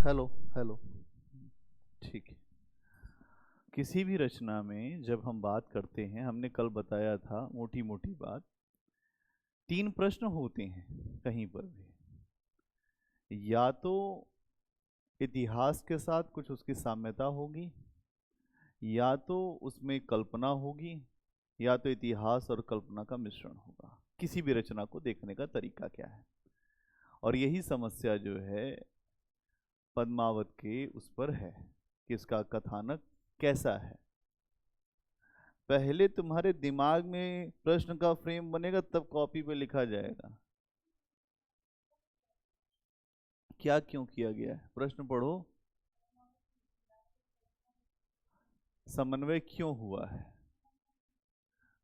Hello hello. ठीक है। किसी भी रचना में जब हम बात करते हैं, हमने कल बताया था मोटी मोटी बात, 3 प्रश्न होते हैं कहीं पर भी। या तो इतिहास के साथ कुछ उसकी साम्यता होगी, या तो उसमें कल्पना होगी, या तो इतिहास और कल्पना का मिश्रण होगा। किसी भी रचना को देखने का तरीका क्या है, और यही समस्या जो है पद्मावत के उस पर है कि इसका कथानक कैसा है। पहले तुम्हारे दिमाग में प्रश्न का फ्रेम बनेगा, तब कॉपी पे लिखा जाएगा। क्या क्यों किया गया है, प्रश्न पढ़ो। समन्वय क्यों हुआ है?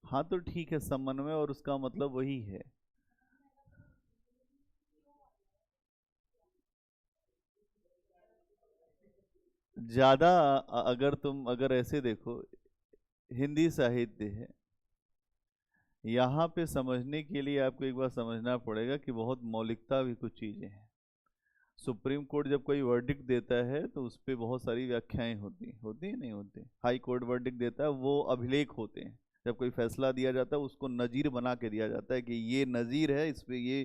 हाँ तो ठीक है, समन्वय और उसका मतलब वही है। ज्यादा अगर ऐसे देखो, हिंदी साहित्य है, यहाँ पे समझने के लिए आपको एक बार समझना पड़ेगा कि बहुत मौलिकता भी कुछ चीजें हैं। सुप्रीम कोर्ट जब कोई वर्डिक्ट देता है तो उस पर बहुत सारी व्याख्याएं होती नहीं होती। हाई कोर्ट वर्डिक्ट देता है, वो अभिलेख होते हैं। जब कोई फैसला दिया जाता है उसको नजीर बना के दिया जाता है कि ये नजीर है, इस पे ये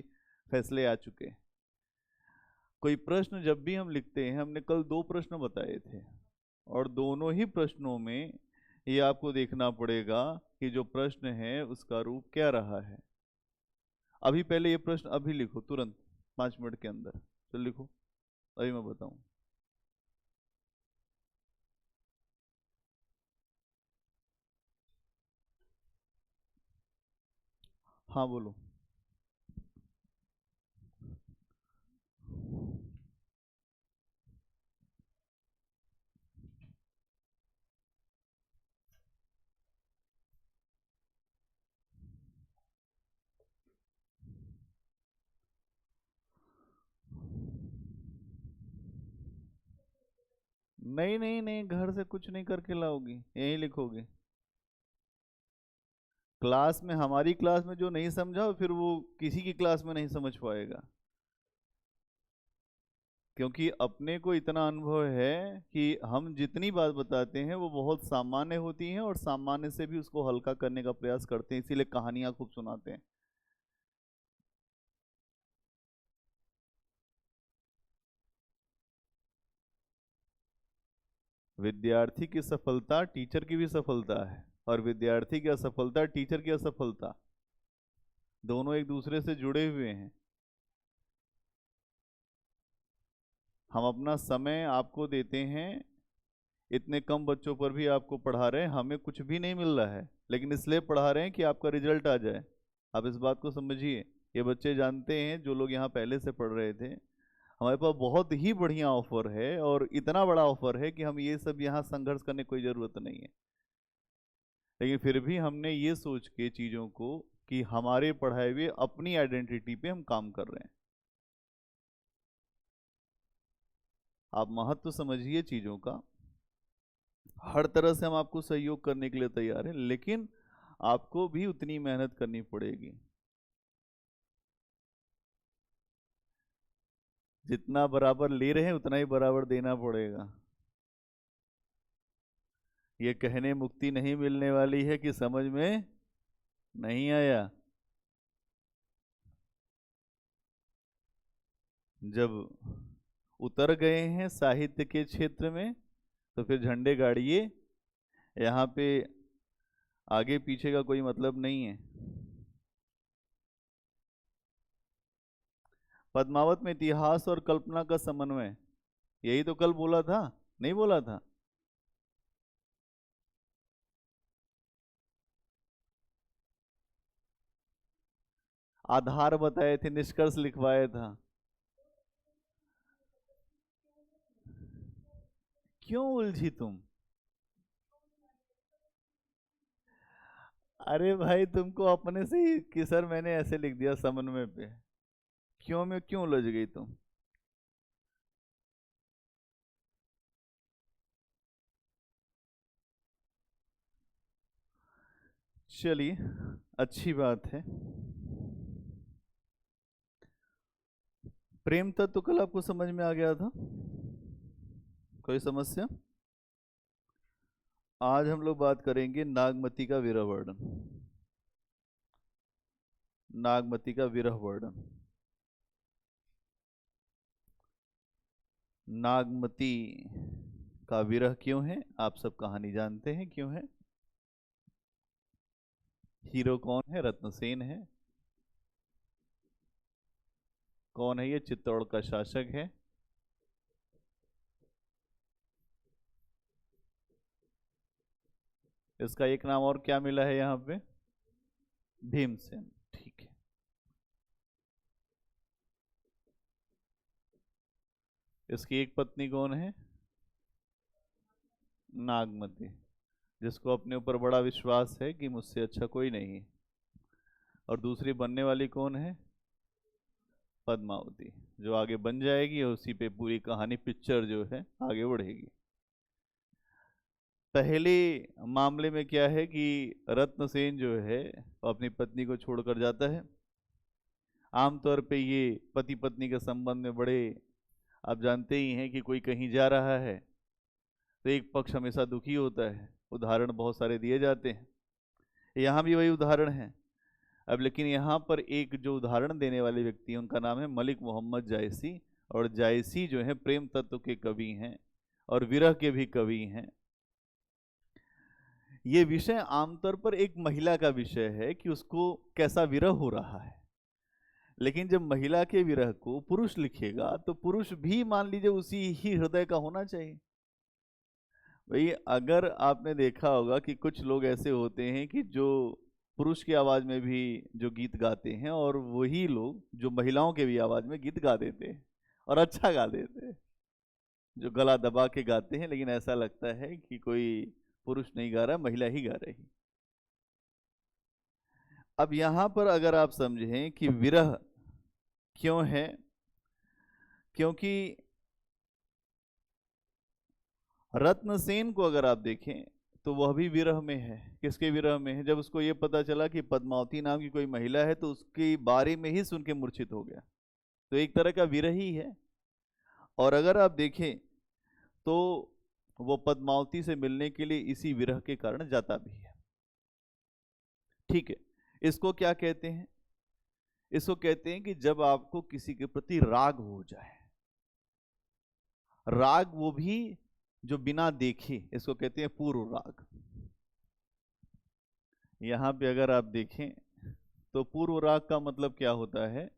फैसले आ चुके हैं। कोई प्रश्न जब भी हम लिखते हैं, हमने कल 2 प्रश्न बताए थे, और दोनों ही प्रश्नों में ये आपको देखना पड़ेगा कि जो प्रश्न है उसका रूप क्या रहा है। अभी पहले ये प्रश्न अभी लिखो, तुरंत 5 मिनट के अंदर। चलो लिखो, अभी मैं बताऊं। हाँ बोलो। नहीं नहीं नहीं, घर से कुछ नहीं करके लाओगी, यही लिखोगे। क्लास में, हमारी क्लास में जो नहीं समझा फिर वो किसी की क्लास में नहीं समझ पाएगा। क्योंकि अपने को इतना अनुभव है कि हम जितनी बात बताते हैं वो बहुत सामान्य होती हैं, और सामान्य से भी उसको हल्का करने का प्रयास करते हैं, इसीलिए कहानियां खूब सुनाते हैं। विद्यार्थी की सफलता टीचर की भी सफलता है, और विद्यार्थी की असफलता टीचर की असफलता। दोनों एक दूसरे से जुड़े हुए हैं। हम अपना समय आपको देते हैं, इतने कम बच्चों पर भी आपको पढ़ा रहे हैं, हमें कुछ भी नहीं मिल रहा है, लेकिन इसलिए पढ़ा रहे हैं कि आपका रिजल्ट आ जाए। आप इस बात को समझिए। ये बच्चे जानते हैं, जो लोग यहाँ पहले से पढ़ रहे थे, हमारे पास बहुत ही बढ़िया ऑफर है, और इतना बड़ा ऑफर है कि हम ये सब यहाँ संघर्ष करने की कोई ज़रूरत नहीं है। लेकिन फिर भी हमने ये सोच के चीज़ों को कि हमारे पढ़ाए हुए अपनी आइडेंटिटी पे हम काम कर रहे हैं। आप महत्व समझिए चीज़ों का। हर तरह से हम आपको सहयोग करने के लिए तैयार हैं, लेकिन आपको भी उतनी मेहनत करनी पड़ेगी। जितना बराबर ले रहे हैं उतना ही बराबर देना पड़ेगा। ये कहने मुक्ति नहीं मिलने वाली है कि समझ में नहीं आया। जब उतर गए हैं साहित्य के क्षेत्र में तो फिर झंडे गाड़िए। यहाँ पे आगे पीछे का कोई मतलब नहीं है। पद्मावत में इतिहास और कल्पना का समन्वय, यही तो कल बोला था, नहीं बोला था? आधार बताए थे, निष्कर्ष लिखवाया था। क्यों उलझी तुम? अरे भाई, तुमको अपने से ही कि सर मैंने ऐसे लिख दिया समन्वय पे, क्यों में क्यों उलझ गई तुम? चलिए, अच्छी बात है। प्रेम तत्व कल आपको समझ में आ गया था? कोई समस्या? आज हम लोग बात करेंगे नागमती का विरह वर्णन। नागमती का विरह वर्णन। नागमती का विरह क्यों है? आप सब कहानी जानते हैं क्यों है। हीरो कौन है? रत्नसेन है। कौन है ये? चित्तौड़ का शासक है। इसका एक नाम और क्या मिला है यहाँ पे? भीमसेन। ठीक है। इसकी एक पत्नी कौन है? नागमती, जिसको अपने ऊपर बड़ा विश्वास है कि मुझसे अच्छा कोई नहीं। और दूसरी बनने वाली कौन है? पद्मावती, जो आगे बन जाएगी और उसी पे पूरी कहानी पिक्चर जो है आगे बढ़ेगी। पहले मामले में क्या है कि रत्नसेन जो है अपनी पत्नी को छोड़कर जाता है। आमतौर पे ये पति पत्नी के संबंध में बड़े, आप जानते ही हैं कि कोई कहीं जा रहा है तो एक पक्ष हमेशा दुखी होता है। उदाहरण बहुत सारे दिए जाते हैं, यहाँ भी वही उदाहरण है। अब लेकिन यहाँ पर एक जो उदाहरण देने वाले व्यक्ति हैं उनका नाम है मलिक मोहम्मद जायसी। और जायसी जो है प्रेम तत्व के कवि हैं और विरह के भी कवि हैं। ये विषय आमतौर पर एक महिला का विषय है कि उसको कैसा विरह हो रहा है, लेकिन जब महिला के विरह को पुरुष लिखेगा तो पुरुष भी मान लीजिए उसी ही हृदय का होना चाहिए। भाई अगर आपने देखा होगा कि कुछ लोग ऐसे होते हैं कि जो पुरुष की आवाज में भी जो गीत गाते हैं और वही लोग जो महिलाओं के भी आवाज में गीत गा देते हैं और अच्छा गा देते हैं, जो गला दबा के गाते हैं, लेकिन ऐसा लगता है कि कोई पुरुष नहीं गा रहा, महिला ही गा रही। अब यहां पर अगर आप समझें कि विरह क्यों है, क्योंकि रत्नसेन को अगर आप देखें तो वह भी विरह में है। किसके विरह में है? जब उसको ये पता चला कि पद्मावती नाम की कोई महिला है तो उसके बारे में ही सुन के मूर्छित हो गया। तो एक तरह का विरह ही है। और अगर आप देखें तो वो पद्मावती से मिलने के लिए इसी विरह के कारण जाता भी है। ठीक है, इसको क्या कहते हैं? इसको कहते हैं कि जब आपको किसी के प्रति राग हो जाए, राग वो भी जो बिना देखे, इसको कहते हैं पूर्व राग। यहां पे अगर आप देखें तो पूर्व राग का मतलब क्या होता है?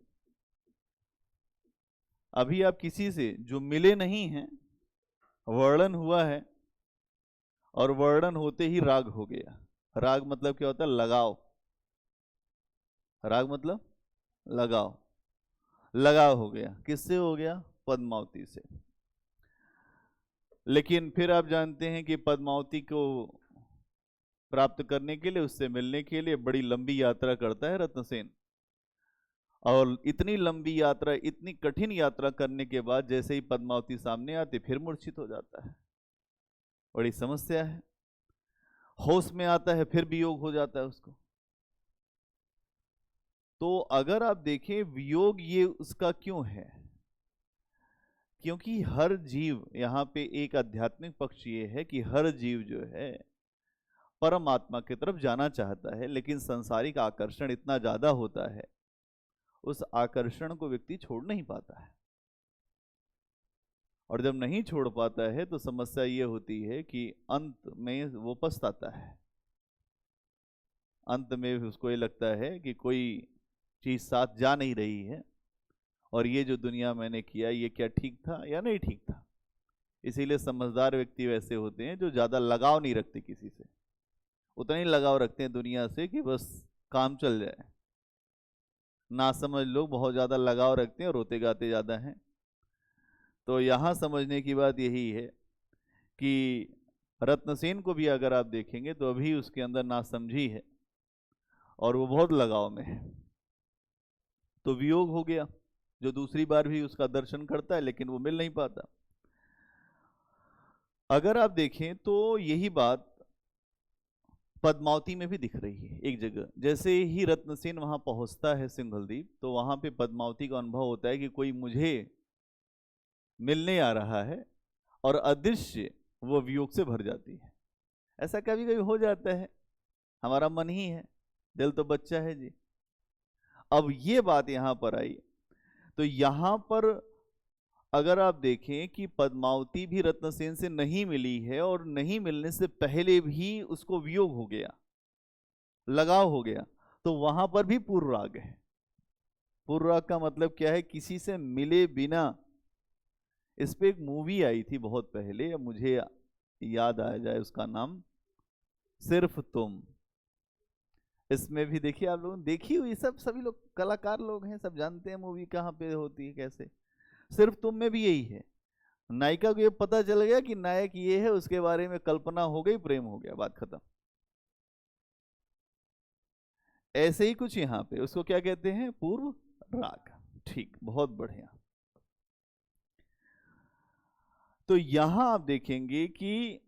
अभी आप किसी से जो मिले नहीं हैं, वर्णन हुआ है और वर्णन होते ही राग हो गया। राग मतलब क्या होता है? लगाव। राग मतलब लगाव। लगाव हो गया। किससे हो गया? पद्मावती से। लेकिन फिर आप जानते हैं कि पद्मावती को प्राप्त करने के लिए, उससे मिलने के लिए बड़ी लंबी यात्रा करता है रत्नसेन। और इतनी लंबी यात्रा, इतनी कठिन यात्रा करने के बाद जैसे ही पद्मावती सामने आती फिर मूर्छित हो जाता है। बड़ी समस्या है। होश में आता है फिर वियोग हो जाता है उसको। तो अगर आप देखें वियोग ये उसका क्यों है? क्योंकि हर जीव, यहाँ पे एक आध्यात्मिक पक्ष ये है कि हर जीव जो है परमात्मा की तरफ जाना चाहता है, लेकिन सांसारिक आकर्षण इतना ज्यादा होता है, उस आकर्षण को व्यक्ति छोड़ नहीं पाता है। और जब नहीं छोड़ पाता है तो समस्या ये होती है कि अंत में वो पछताता है। अंत में उसको ये लगता है कि कोई चीज साथ जा नहीं रही है और ये जो दुनिया मैंने किया ये क्या ठीक था या नहीं ठीक था। इसीलिए समझदार व्यक्ति वैसे होते हैं जो ज्यादा लगाव नहीं रखते किसी से, उतना ही लगाव रखते हैं दुनिया से कि बस काम चल जाए। नासमझ लोग बहुत ज्यादा लगाव रखते हैं और रोते गाते ज्यादा हैं। तो यहाँ समझने की बात यही है कि रत्नसेन को भी अगर आप देखेंगे तो अभी उसके अंदर नासमझी है और वो बहुत लगाव में है। तो वियोग हो गया, जो दूसरी बार भी उसका दर्शन करता है लेकिन वो मिल नहीं पाता। अगर आप देखें तो यही बात पद्मावती में भी दिख रही है। एक जगह जैसे ही रत्नसेन वहां पहुंचता है सिंघलदीप, तो वहां पे पद्मावती का अनुभव होता है कि कोई मुझे मिलने आ रहा है और अदृश्य वो वियोग से भर जाती है। ऐसा कभी कभी हो जाता है, हमारा मन ही है, दिल तो बच्चा है जी। अब ये बात यहां पर आई, तो यहां पर अगर आप देखें कि पद्मावती भी रत्नसेन से नहीं मिली है, और नहीं मिलने से पहले भी उसको वियोग हो गया, लगाव हो गया, तो वहां पर भी पूर्व राग है। पूर्व राग का मतलब क्या है? किसी से मिले बिना। इस पे एक मूवी आई थी बहुत पहले, अब मुझे याद आ जाए उसका नाम, सिर्फ तुम। इसमें भी देखिए, आप लोगों ने देखी हुई, सब सभी लोग कलाकार लोग हैं, सब जानते हैं मूवी कहाँ पे होती है कैसे। सिर्फ तुम में भी यही है, नायिका को ये पता चल गया कि नायक ये है, उसके बारे में कल्पना हो गई, प्रेम हो गया, बात खत्म। ऐसे ही कुछ यहां पे, उसको क्या कहते हैं? पूर्व राग। ठीक, बहुत बढ़िया। तो यहां आप देखेंगे कि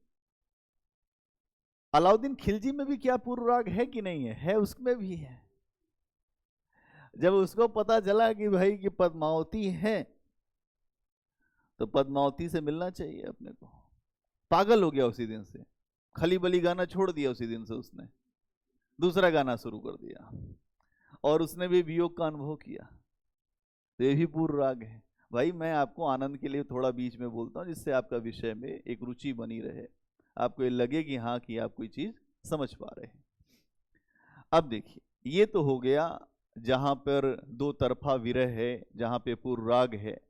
अलाउद्दीन खिलजी में भी क्या पूर्व राग है कि नहीं है? है, उसमें भी है। जब उसको पता चला कि भाई कि पद्मावती है, तो पद्मावती से मिलना चाहिए अपने को, पागल हो गया उसी दिन से। खली बली गाना छोड़ दिया उसी दिन से, उसने दूसरा गाना शुरू कर दिया, और उसने भी वियोग का अनुभव किया। तो ये भी पूर्व राग है। भाई मैं आपको आनंद के लिए थोड़ा बीच में बोलता हूँ, जिससे आपका विषय में एक रुचि बनी रहे, आपको ये लगे कि हाँ कि आप कोई चीज समझ पा रहे हैं। अब देखिए, ये तो हो गया जहां पर दो तरफा विरह है, जहां पे पूर्व राग है।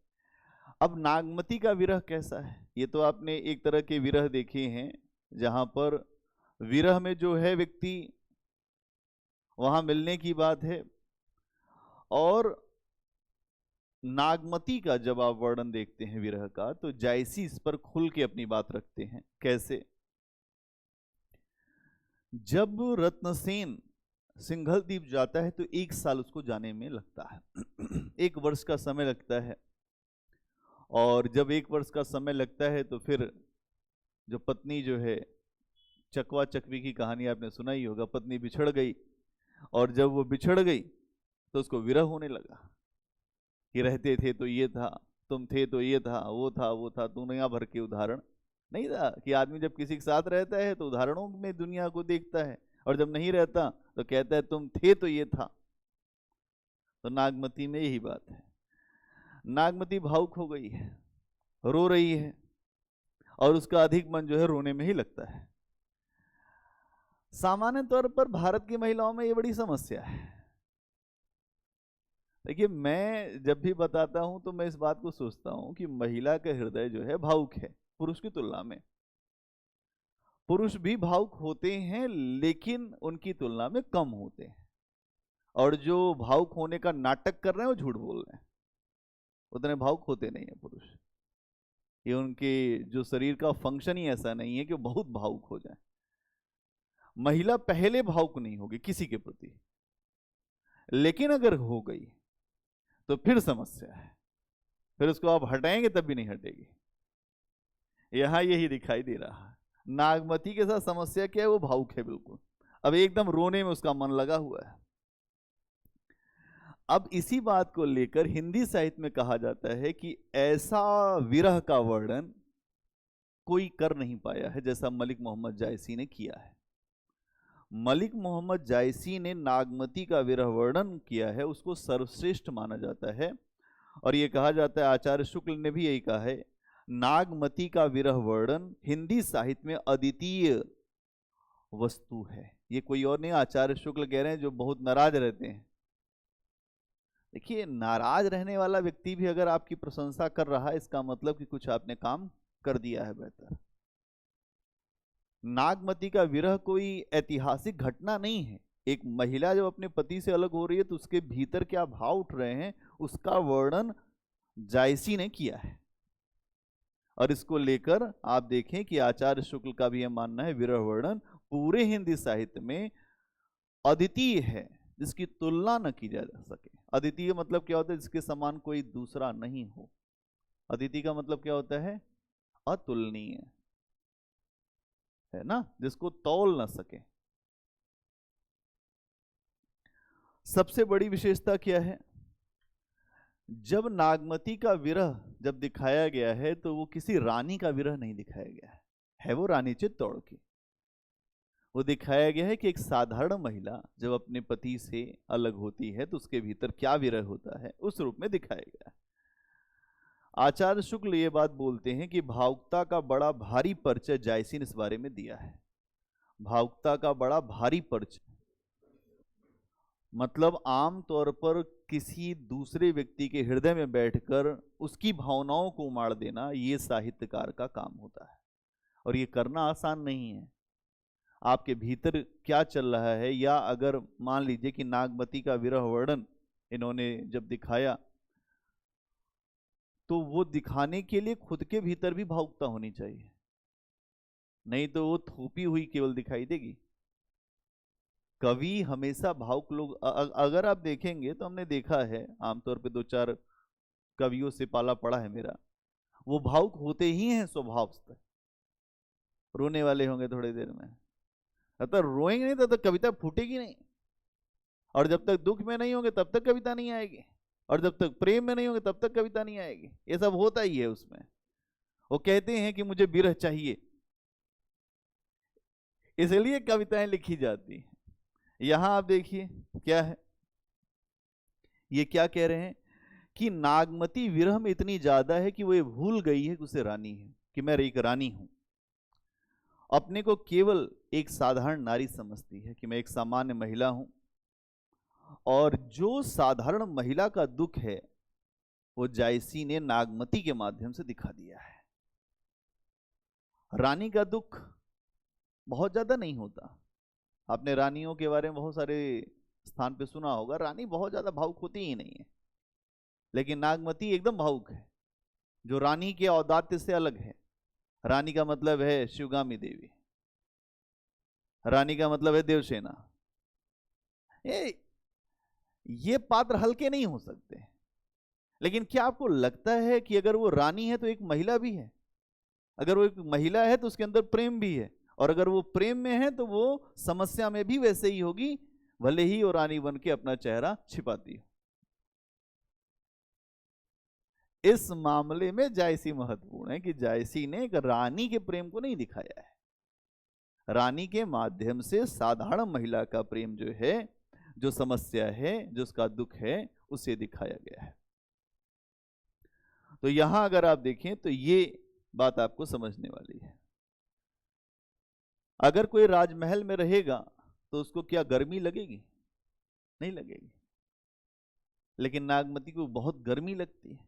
अब नागमती का विरह कैसा है? ये तो आपने एक तरह के विरह देखे हैं, जहां पर विरह में जो है व्यक्ति, वहां मिलने की बात है। और नागमती का जब आप वर्णन देखते हैं विरह का, तो जायसी इस पर खुल के अपनी बात रखते हैं। कैसे? जब रत्नसेन सिंघल द्वीप जाता है तो 1 साल उसको जाने में लगता है 1 वर्ष का समय लगता है। और जब 1 वर्ष का समय लगता है तो फिर जो पत्नी जो है, चकवा चकवी की कहानी आपने सुना ही होगा, पत्नी बिछड़ गई, और जब वो बिछड़ गई तो उसको विरह होने लगा कि रहते थे तो ये था, तुम थे तो ये था, वो था वो था। दुनिया भर के उदाहरण नहीं था कि आदमी जब किसी के साथ रहता है तो उदाहरणों में दुनिया को देखता है, और जब नहीं रहता तो कहता है तुम थे तो ये था। तो नागमती में यही बात है। नागमती भावुक हो गई है, रो रही है, और उसका अधिक मन जो है रोने में ही लगता है। सामान्य तौर पर भारत की महिलाओं में ये बड़ी समस्या है। देखिए, मैं जब भी बताता हूं तो मैं इस बात को सोचता हूं कि महिला का हृदय जो है भावुक है पुरुष की तुलना में। पुरुष भी भावुक होते हैं, लेकिन उनकी तुलना में कम होते हैं। और जो भावुक होने का नाटक कर रहे हैं वो झूठ बोल रहे हैं, उतने भावुक होते नहीं है पुरुष। ये उनके जो शरीर का फंक्शन ही ऐसा नहीं है कि बहुत भावुक हो जाए। महिला पहले भावुक नहीं होगी किसी के प्रति, लेकिन अगर हो गई तो फिर समस्या है, फिर उसको आप हटाएंगे तब भी नहीं हटेगी। यहां यही दिखाई दे रहा है। नागमती के साथ समस्या क्या है? वो भावुक है बिल्कुल, अब एकदम रोने में उसका मन लगा हुआ है। अब इसी बात को लेकर हिंदी साहित्य में कहा जाता है कि ऐसा विरह का वर्णन कोई कर नहीं पाया है जैसा मलिक मोहम्मद जायसी ने किया है। मलिक मोहम्मद जायसी ने नागमती का विरह वर्णन किया है, उसको सर्वश्रेष्ठ माना जाता है। और ये कहा जाता है, आचार्य शुक्ल ने भी यही कहा है, नागमती का विरह वर्णन हिंदी साहित्य में अद्वितीय वस्तु है। ये कोई और नहीं, आचार्य शुक्ल कह रहे हैं, जो बहुत नाराज रहते हैं। देखिए, नाराज रहने वाला व्यक्ति भी अगर आपकी प्रशंसा कर रहा है, इसका मतलब कि कुछ आपने काम कर दिया है बेहतर। नागमती का विरह कोई ऐतिहासिक घटना नहीं है। एक महिला जब अपने पति से अलग हो रही है तो उसके भीतर क्या भाव उठ रहे हैं, उसका वर्णन जायसी ने किया है। और इसको लेकर आप देखें कि आचार्य शुक्ल का भी यह मानना है, विरह वर्णन पूरे हिंदी साहित्य में अद्वितीय है, जिसकी तुलना न की जा सके। अद्वितीय मतलब क्या होता है? जिसके समान कोई दूसरा नहीं हो। अद्वितीय का मतलब क्या होता है? अतुलनीय, है ना, जिसको तौल ना सके। सबसे बड़ी विशेषता क्या है? जब नागमती का विरह जब दिखाया गया है तो वो किसी रानी का विरह नहीं दिखाया गया है वो रानी चित्तौड़ की। वो दिखाया गया है कि एक साधारण महिला जब अपने पति से अलग होती है तो उसके भीतर क्या विरह होता है, उस रूप में दिखाया गया है। आचार्य शुक्ल ये बात बोलते हैं कि भावुकता का बड़ा भारी परिचय जायसी ने इस बारे में दिया है। भावुकता का बड़ा भारी परिचय मतलब आम तौर पर किसी दूसरे व्यक्ति के हृदय में बैठकर उसकी भावनाओं को उमाड़ देना, ये साहित्यकार का काम होता है और ये करना आसान नहीं है। आपके भीतर क्या चल रहा है, या अगर मान लीजिए कि नागमती का विरह वर्णन इन्होंने जब दिखाया तो वो दिखाने के लिए खुद के भीतर भी भावुकता होनी चाहिए, नहीं तो वो थोपी हुई केवल दिखाई देगी। कवि हमेशा भावुक लोग अगर आप देखेंगे तो हमने देखा है आमतौर पे 2-4 कवियों से पाला पड़ा है मेरा, वो भावुक होते ही हैं स्वभाव से। रोने वाले होंगे थोड़ी देर में, तब तक रोएंगे नहीं तब तक कविता फूटेगी नहीं, और जब तक दुख में नहीं होंगे तब तक कविता नहीं आएगी, और जब तक प्रेम में नहीं होंगे तब तक कविता नहीं आएगी। ये सब होता ही है उसमें। वो कहते हैं कि मुझे विरह चाहिए, इसलिए कविताएं लिखी जाती हैं। यहां आप देखिए क्या है, ये क्या कह रहे हैं कि नागमती विरह में इतनी ज्यादा है कि वो ये भूल गई है कि उसे रानी है, कि मैं एक रानी हूं। अपने को केवल एक साधारण नारी समझती है कि मैं एक सामान्य महिला हूं, और जो साधारण महिला का दुख है वो जायसी ने नागमती के माध्यम से दिखा दिया है। रानी का दुख बहुत ज्यादा नहीं होता। आपने रानियों के बारे में बहुत सारे स्थान पे सुना होगा, रानी बहुत ज्यादा भावुक होती ही नहीं है, लेकिन नागमती एकदम भावुक है, जो रानी के औदात्य से अलग है। रानी का मतलब है शिवगामी देवी, रानी का मतलब है देवसेना। ये पात्र हल्के नहीं हो सकते। लेकिन क्या आपको लगता है कि अगर वो रानी है तो एक महिला भी है? अगर वो एक महिला है तो उसके अंदर प्रेम भी है, और अगर वो प्रेम में है तो वो समस्या में भी वैसे ही होगी, भले ही वो रानी बन के अपना चेहरा छिपाती हो। इस मामले में जायसी महत्वपूर्ण है कि जायसी ने एक रानी के प्रेम को नहीं दिखाया है, रानी के माध्यम से साधारण महिला का प्रेम जो है, जो समस्या है, जो उसका दुख है, उसे दिखाया गया है। तो यहां अगर आप देखें तो ये बात आपको समझने वाली है। अगर कोई राजमहल में रहेगा तो उसको क्या गर्मी लगेगी? नहीं लगेगी। लेकिन नागमती को बहुत गर्मी लगती है।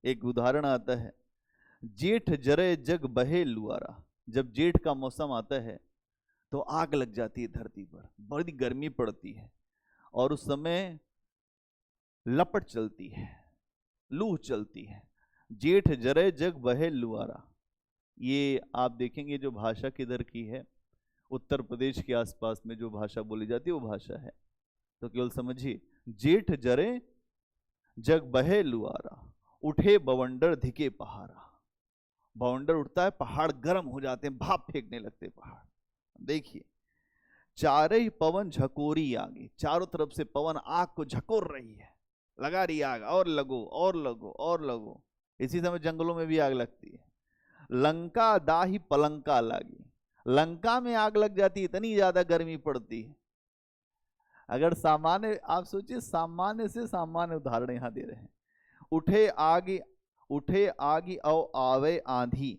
एक उदाहरण आता है, जेठ जरे जग बहे लुआरा। जब जेठ का मौसम आता है तो आग लग जाती है धरती पर, बड़ी गर्मी पड़ती है, और उस समय लपट चलती है, लू चलती है। जेठ जरे जग बहे लुआरा, ये आप देखेंगे जो भाषा किधर की है, उत्तर प्रदेश के आसपास में जो भाषा बोली जाती है वो भाषा है। तो केवल समझिए, जेठ जरे जग बहे लुआरा, उठे बवंडर धिके पहाड़ा। बवंडर उठता है, पहाड़ गर्म हो जाते हैं, भाप फेंकने लगते पहाड़। देखिए, चारे ही पवन झकोरी आगे, चारों तरफ से पवन आग को झकोर रही है, लगा रही आग, और लगो और लगो और लगो। इसी समय जंगलों में भी आग लगती है। लंका दाही पलंका लागी, लंका में आग लग जाती है, इतनी ज्यादा गर्मी पड़ती है। अगर सामान्य, आप सोचिए, सामान्य से सामान्य उदाहरण यहां दे रहे हैं। उठे आगे औ आवे आंधी,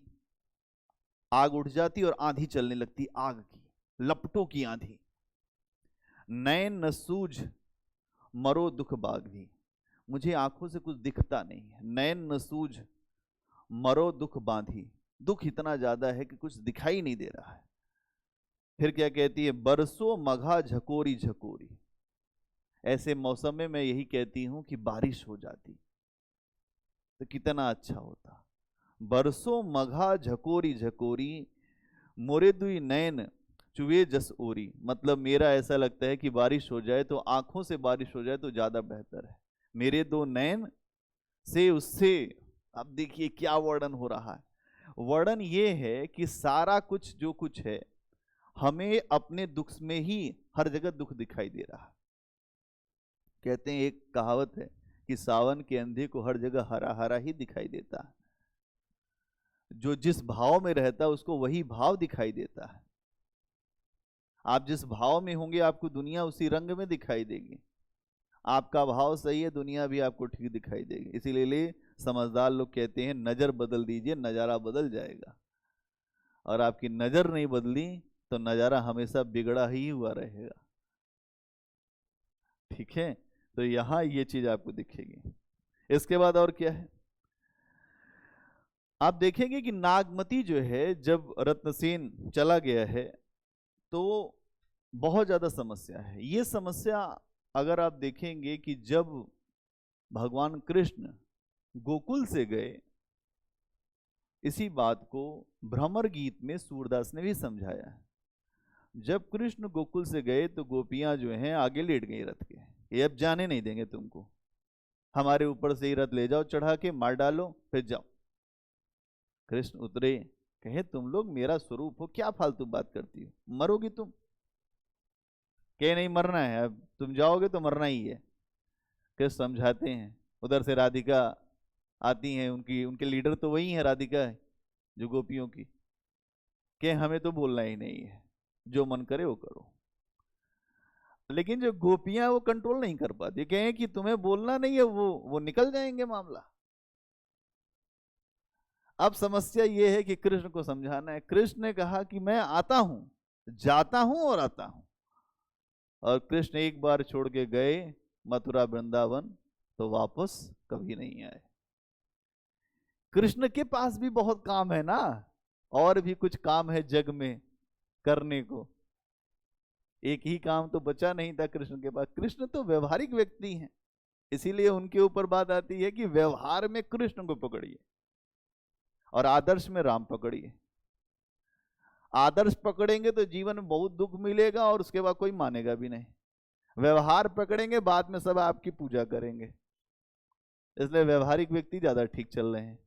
आग उठ जाती और आंधी चलने लगती, आग की लपटों की आंधी। नैन न सूझ मरो दुख बांधी, मुझे आंखों से कुछ दिखता नहीं है। नैन न सूझ मरो दुख बांधी, दुख इतना ज्यादा है कि कुछ दिखाई नहीं दे रहा है। फिर क्या कहती है, बरसों मघा झकोरी झकोरी। ऐसे मौसम में मैं यही कहती हूं कि बारिश हो जाती तो कितना अच्छा होता। बरसों मघा झकोरी झकोरी, मोरे दुई नैन चुवे जस ओरी। मतलब मेरा ऐसा लगता है कि बारिश हो जाए तो, आंखों से बारिश हो जाए तो ज्यादा बेहतर है। मेरे दो नैन से उससे, अब देखिए क्या वर्णन हो रहा है। वर्णन ये है कि सारा कुछ जो कुछ है, हमें अपने दुख में ही हर जगह दुख दिखाई दे रहा है। कहते हैं, एक कहावत है कि सावन के अंधे को हर जगह हरा हरा ही दिखाई देता है। जो जिस भाव में रहता है उसको वही भाव दिखाई देता है। आप जिस भाव में होंगे आपको दुनिया उसी रंग में दिखाई देगी। आपका भाव सही है, दुनिया भी आपको ठीक दिखाई देगी। इसीलिए समझदार लोग कहते हैं नजर बदल दीजिए, नजारा बदल जाएगा। और आपकी नजर नहीं बदली तो नजारा हमेशा बिगड़ा ही हुआ रहेगा। ठीक है, तो यहां ये चीज आपको दिखेगी। इसके बाद और क्या है, आप देखेंगे कि नागमती जो है, जब रत्नसेन चला गया है तो बहुत ज्यादा समस्या है। ये समस्या अगर आप देखेंगे कि जब भगवान कृष्ण गोकुल से गए, इसी बात को भ्रमर गीत में सूरदास ने भी समझाया है। जब कृष्ण गोकुल से गए तो गोपियां जो हैं आगे लेट गई रथ के, ये अब जाने नहीं देंगे तुमको, हमारे ऊपर से ही रथ ले जाओ, चढ़ा के मार डालो, फिर जाओ। कृष्ण उतरे, कहे तुम लोग मेरा स्वरूप हो, क्या फालतू बात करती हो, मरोगी तुम। कहे नहीं मरना है, अब तुम जाओगे तो मरना ही है। कृष्ण समझाते हैं। उधर से राधिका आती हैं, उनके लीडर तो वही है, राधिका है जो गोपियों की। कि हमें तो बोलना ही नहीं है, जो मन करे वो करो। लेकिन जो गोपियां वो कंट्रोल नहीं कर पाती, कहें कि तुम्हें बोलना नहीं है, वो निकल जाएंगे मामला। अब समस्या ये है कि कृष्ण को समझाना है। कृष्ण ने कहा कि मैं आता हूं, जाता हूं और आता हूं। और कृष्ण एक बार छोड़ के गए मथुरा वृंदावन, तो वापस कभी नहीं आए। कृष्ण के पास भी बहुत काम है ना, और भी कुछ काम है जग में करने को। एक ही काम तो बचा नहीं था कृष्ण के पास। कृष्ण तो व्यवहारिक व्यक्ति हैं, इसीलिए उनके ऊपर बात आती है कि व्यवहार में कृष्ण को पकड़िए और आदर्श में राम पकड़िए। आदर्श पकड़ेंगे तो जीवन में बहुत दुख मिलेगा और उसके बाद कोई मानेगा भी नहीं। व्यवहार पकड़ेंगे, बाद में सब आपकी पूजा करेंगे। इसलिए व्यवहारिक व्यक्ति ज्यादा ठीक चल रहे हैं।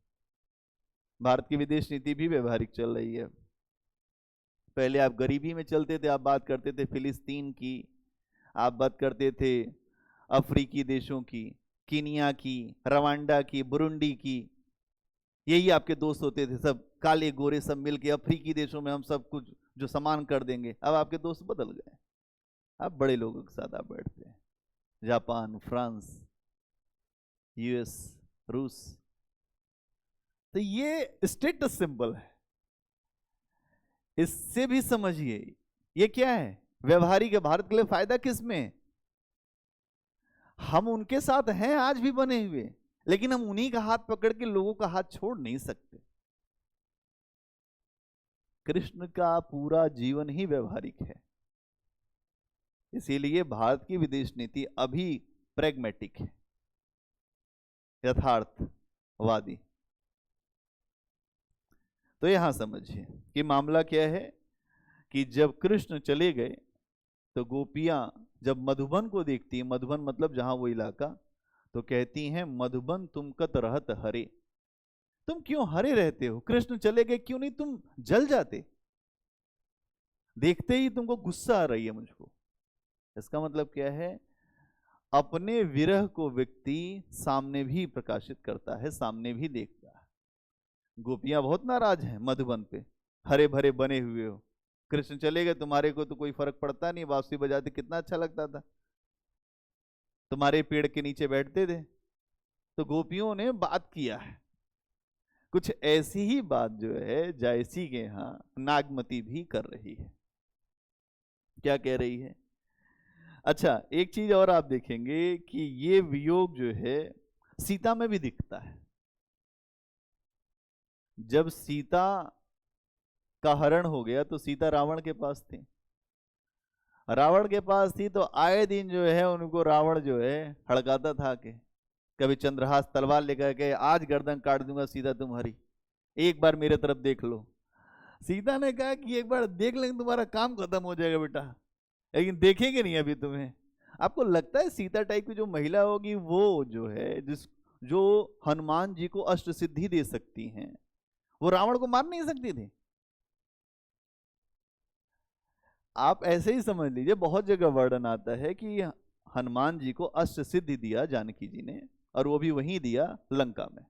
भारत की विदेश नीति भी व्यवहारिक चल रही है। पहले आप गरीबी में चलते थे, आप बात करते थे फिलिस्तीन की, आप बात करते थे अफ्रीकी देशों की, कीनिया की, रवांडा की, बुरुंडी की। यही आपके दोस्त होते थे, सब काले गोरे सब मिलके अफ्रीकी देशों में हम सब कुछ जो सामान कर देंगे। अब आपके दोस्त बदल गए, अब बड़े लोगों के साथ आप बैठते हैं। जापान, फ्रांस, यूएस, रूस। तो ये स्टेटस सिंबल है। इससे भी समझिए ये क्या है, व्यवहारिक है। भारत के लिए फायदा किसमें? हम उनके साथ हैं आज भी बने हुए, लेकिन हम उन्हीं का हाथ पकड़ के लोगों का हाथ छोड़ नहीं सकते। कृष्ण का पूरा जीवन ही व्यवहारिक है, इसीलिए भारत की विदेश नीति अभी प्रैग्मेटिक है, यथार्थवादी। तो यहां समझिए कि मामला क्या है कि जब कृष्ण चले गए तो गोपियां जब मधुबन को देखती है, मधुबन मतलब जहां वो इलाका, तो कहती हैं मधुबन तुम कत रहत हरे, तुम क्यों हरे रहते हो? कृष्ण चले गए, क्यों नहीं तुम जल जाते? देखते ही तुमको गुस्सा आ रही है मुझको। इसका मतलब क्या है, अपने विरह को व्यक्ति सामने भी प्रकाशित करता है, सामने भी देखता है। गोपियां बहुत नाराज हैं मधुबन पे, हरे भरे बने हुए हो, कृष्ण चले गए, तुम्हारे को तो कोई फर्क पड़ता नहीं, बांसुरी बजाते कितना अच्छा लगता था, तुम्हारे पेड़ के नीचे बैठते थे। तो गोपियों ने बात किया है, कुछ ऐसी ही बात जो है जायसी के यहां नागमती भी कर रही है। क्या कह रही है? अच्छा, एक चीज और आप देखेंगे कि ये वियोग जो है सीता में भी दिखता है। जब सीता का हरण हो गया तो सीता रावण के पास थी, रावण के पास थी, तो आए दिन जो है उनको रावण जो है हड़काता था कि कभी चंद्रहास तलवार लेकर के आज गर्दन काट दूंगा सीता तुम्हारी, एक बार मेरे तरफ देख लो। सीता ने कहा कि एक बार देख लेंगे तुम्हारा काम खत्म हो जाएगा बेटा, लेकिन देखेंगे नहीं अभी तुम्हें। आपको लगता है सीता टाइप की जो महिला होगी वो जो है जो हनुमान जी को अष्ट सिद्धि दे सकती हैं, वो रावण को मार नहीं सकती थी? आप ऐसे ही समझ लीजिए, बहुत जगह वर्णन आता है कि हनुमान जी को अष्ट सिद्धि दिया जानकी जी ने, और वो भी वहीं दिया, लंका में।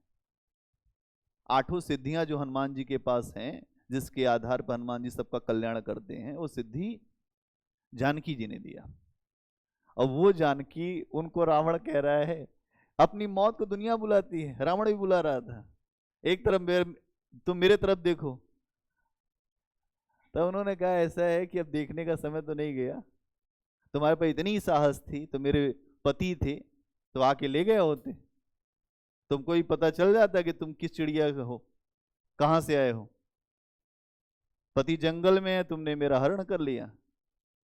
8 सिद्धियां जो हनुमान जी के पास हैं, जिसके आधार पर हनुमान जी सबका कल्याण करते हैं, वो सिद्धि जानकी जी ने दिया। और वो जानकी, उनको रावण कह रहा है, अपनी मौत को दुनिया बुलाती है, रावण भी बुला रहा था, एक तरफ तुम मेरे तरफ देखो। तब उन्होंने कहा ऐसा है कि अब देखने का समय तो नहीं गया, तुम्हारे पास इतनी साहस थी तो मेरे पति थे तो आके ले गए होते, तुमको ही पता चल जाता कि तुम किस चिड़िया का हो, कहां से आए हो। पति जंगल में है, तुमने मेरा हरण कर लिया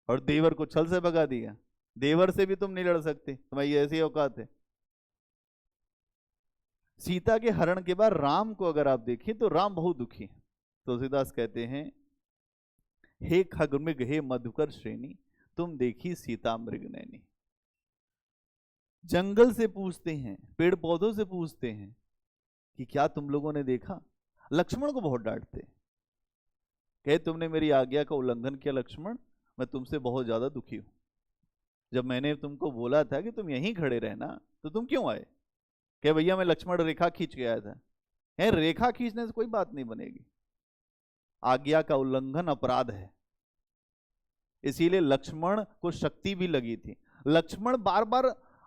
और देवर को छल से भगा दिया। देवर से भी तुम नहीं लड़ सकते, तुम्हारी ऐसी औकात है। सीता के हरण के बाद राम को अगर आप देखें तो राम बहुत दुखी है। तुलसीदास कहते हैं, हे खगमृग हे मधुकर श्रेणी, तुम देखी सीता मृग नैनी। जंगल से पूछते हैं, पेड़ पौधों से पूछते हैं कि क्या तुम लोगों ने देखा। लक्ष्मण को बहुत डांटते, कहे तुमने मेरी आज्ञा का उल्लंघन किया लक्ष्मण, मैं तुमसे बहुत ज्यादा दुखी हूं। जब मैंने तुमको बोला था कि तुम यहीं खड़े रहना तो तुम क्यों आए। कहे भैया मैं लक्ष्मण रेखा खींच के आया था। है, रेखा खींचने से कोई बात नहीं बनेगी, आज्ञा का उल्लंघन अपराध है। इसीलिए लक्ष्मण को शक्ति भी लगी थी। लक्ष्मण बार बार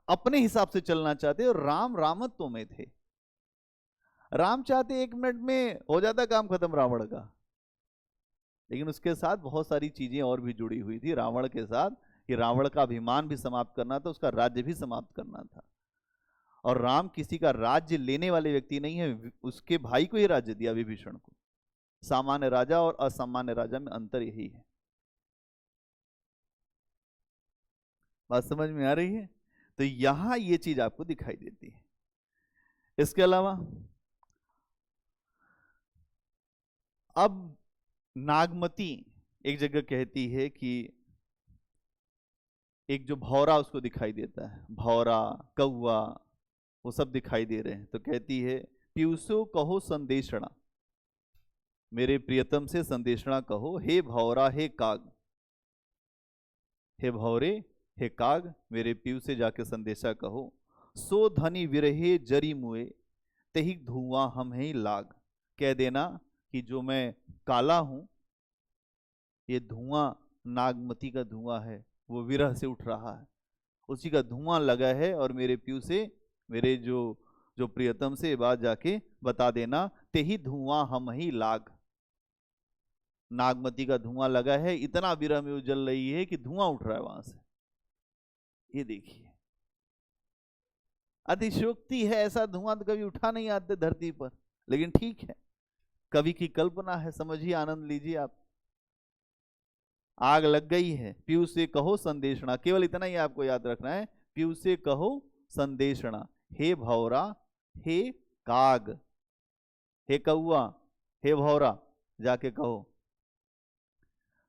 अपने हिसाब से चलना चाहते और राम रामत्व में थे। राम चाहते 1 मिनट में हो जाता काम खत्म रावण का, लेकिन उसके साथ बहुत सारी चीजें और भी जुड़ी हुई थी रावण के साथ, कि रावण का अभिमान भी समाप्त करना था, उसका राज्य भी समाप्त करना था। और राम किसी का राज्य लेने वाले व्यक्ति नहीं है, उसके भाई को ही राज्य दिया, विभीषण को। सामान्य राजा और असामान्य राजा में अंतर यही है। बात समझ में आ रही है। तो यहां ये चीज आपको दिखाई देती है। इसके अलावा अब नागमती एक जगह कहती है कि एक जो भौरा उसको दिखाई देता है, भौरा कौवा वो सब दिखाई दे रहे हैं, तो कहती है पीयूषो कहो संदेशणा, मेरे प्रियतम से संदेशणा कहो, हे भौरा हे काग, हे भौरे हे काग, मेरे पीयू से जाके संदेशा कहो, सो धनी विरहे जरी मुए, तही धुआं हम ही लाग। कह देना कि जो मैं काला हूं, ये धुआं नागमती का धुआं है, वो विरह से उठ रहा है, उसी का धुआं लगा है, और मेरे पीयू से, मेरे जो जो प्रियतम से ये बात जाके बता देना, ते ही धुआं हम ही लाग। नागमती का धुआं लगा है, इतना विरह में उजल रही है कि धुआं उठ रहा है वहां से। ये देखिए अतिशयोक्ति है, ऐसा धुआं तो कभी उठा नहीं आते धरती पर, लेकिन ठीक है, कवि की कल्पना है, समझिए, आनंद लीजिए आप। आग लग गई है, पीयू से कहो संदेशणा, केवल इतना ही आपको याद रखना है, पीयू से कहो संदेशणा, हे भौरा हे काग, हे कौआ हे भौरा, जाके कहो,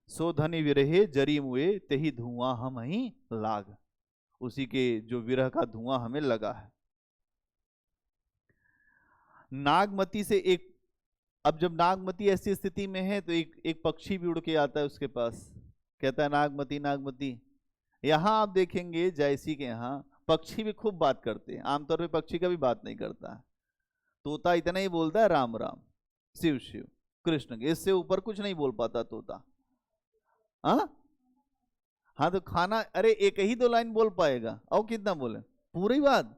सो धनी विरहे जरी मुए, तेही धुआं हम ही लाग, उसी के जो विरह का धुआं हमें लगा है। नागमती से एक, अब जब नागमती ऐसी स्थिति में है तो एक पक्षी भी उड़ के आता है उसके पास, कहता है नागमती नागमती। यहां आप देखेंगे जयसी के यहां पक्षी भी खूब बात करते हैं, आमतौर पे पक्षी का भी बात नहीं करता है, तोता इतना ही बोलता है राम राम शिव शिव कृष्ण, इससे ऊपर कुछ नहीं बोल पाता तोता। हाँ तो खाना, अरे एक ही 2 लाइन बोल पाएगा, और कितना बोले पूरी बात।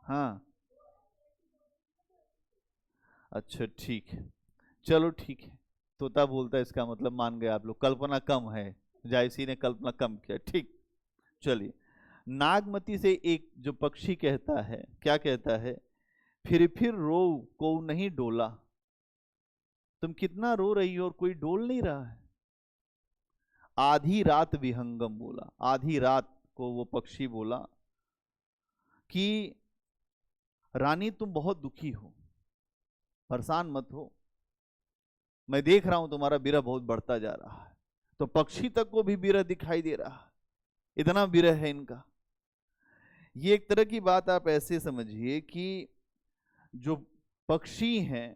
हाँ अच्छा ठीक है, चलो ठीक है, तोता बोलता है इसका मतलब मान गए आप लोग, कल्पना कम है, जायसी ने कल्पना कम किया, ठीक। चलिए, नागमती से एक जो पक्षी कहता है, क्या कहता है, फिर रो को नहीं डोला, तुम कितना रो रही हो और कोई डोल नहीं रहा है। आधी रात विहंगम बोला, आधी रात को वो पक्षी बोला कि रानी तुम बहुत दुखी हो, परेशान मत हो, मैं देख रहा हूं तुम्हारा विरह बहुत बढ़ता जा रहा है। तो पक्षी तक को भी विरह दिखाई दे रहा है, इतना विरह है इनका। ये एक तरह की बात आप ऐसे समझिए कि जो पक्षी हैं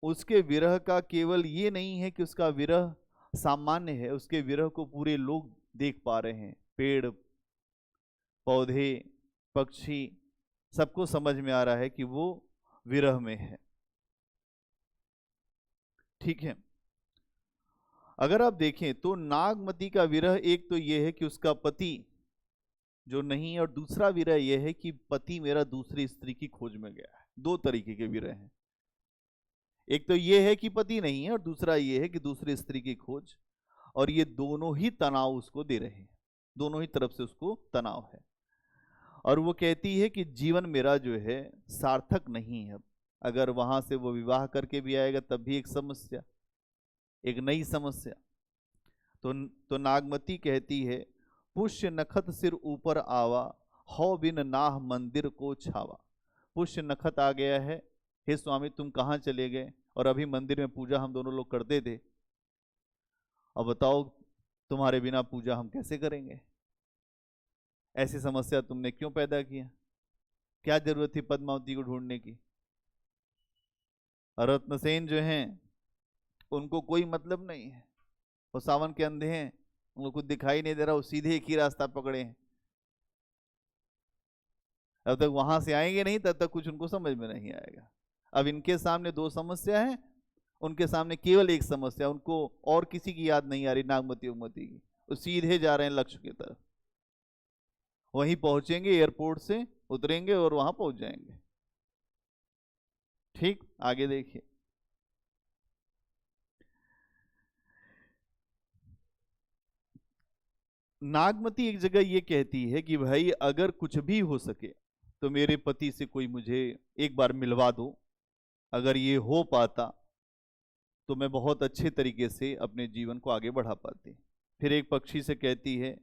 उसके विरह का केवल ये नहीं है कि उसका विरह सामान्य है, उसके विरह को पूरे लोग देख पा रहे हैं, पेड़ पौधे पक्षी, सबको समझ में आ रहा है कि वो विरह में है। ठीक है, अगर आप देखें तो नागमती का विरह एक तो ये है कि उसका पति जो नहीं है, और दूसरा विरह यह है कि पति मेरा दूसरी स्त्री की खोज में गया है। दो तरीके के विरह हैं, एक तो ये है कि पति नहीं है और दूसरा ये है कि दूसरी स्त्री की खोज, और ये दोनों ही तनाव उसको दे रहे हैं, दोनों ही तरफ से उसको तनाव है। और वो कहती है कि जीवन मेरा जो है सार्थक नहीं है। अगर वहां से वो विवाह करके भी आएगा तब भी एक समस्या, एक नई समस्या। तो नागमती कहती है, पुष्य नखत सिर ऊपर आवा, हौ बिन नाह मंदिर को छावा। पुष्य नखत आ गया है, हे स्वामी तुम कहाँ चले गए, और अभी मंदिर में पूजा हम दोनों लोग करते थे, अब बताओ तुम्हारे बिना पूजा हम कैसे करेंगे, ऐसी समस्या तुमने क्यों पैदा किया, क्या जरूरत थी पद्मावती को ढूंढने की। रत्नसेन जो हैं उनको कोई मतलब नहीं है, वो सावन के अंधे हैं, उनको कुछ दिखाई नहीं दे रहा, वो सीधे एक ही रास्ता पकड़े हैं। अब तक वहां से आएंगे नहीं तब तक कुछ उनको समझ में नहीं आएगा। अब इनके सामने दो समस्या है, उनके सामने केवल एक समस्या, उनको और किसी की याद नहीं आ रही, नागमती उगमती की। वो सीधे जा रहे हैं लक्ष्य की तरफ, वहीं पहुंचेंगे, एयरपोर्ट से उतरेंगे और वहां पहुंच जाएंगे। ठीक, आगे देखिए। नागमती एक जगह ये कहती है कि भाई अगर कुछ भी हो सके तो मेरे पति से कोई मुझे एक बार मिलवा दो, अगर ये हो पाता तो मैं बहुत अच्छे तरीके से अपने जीवन को आगे बढ़ा पाती। फिर एक पक्षी से कहती है,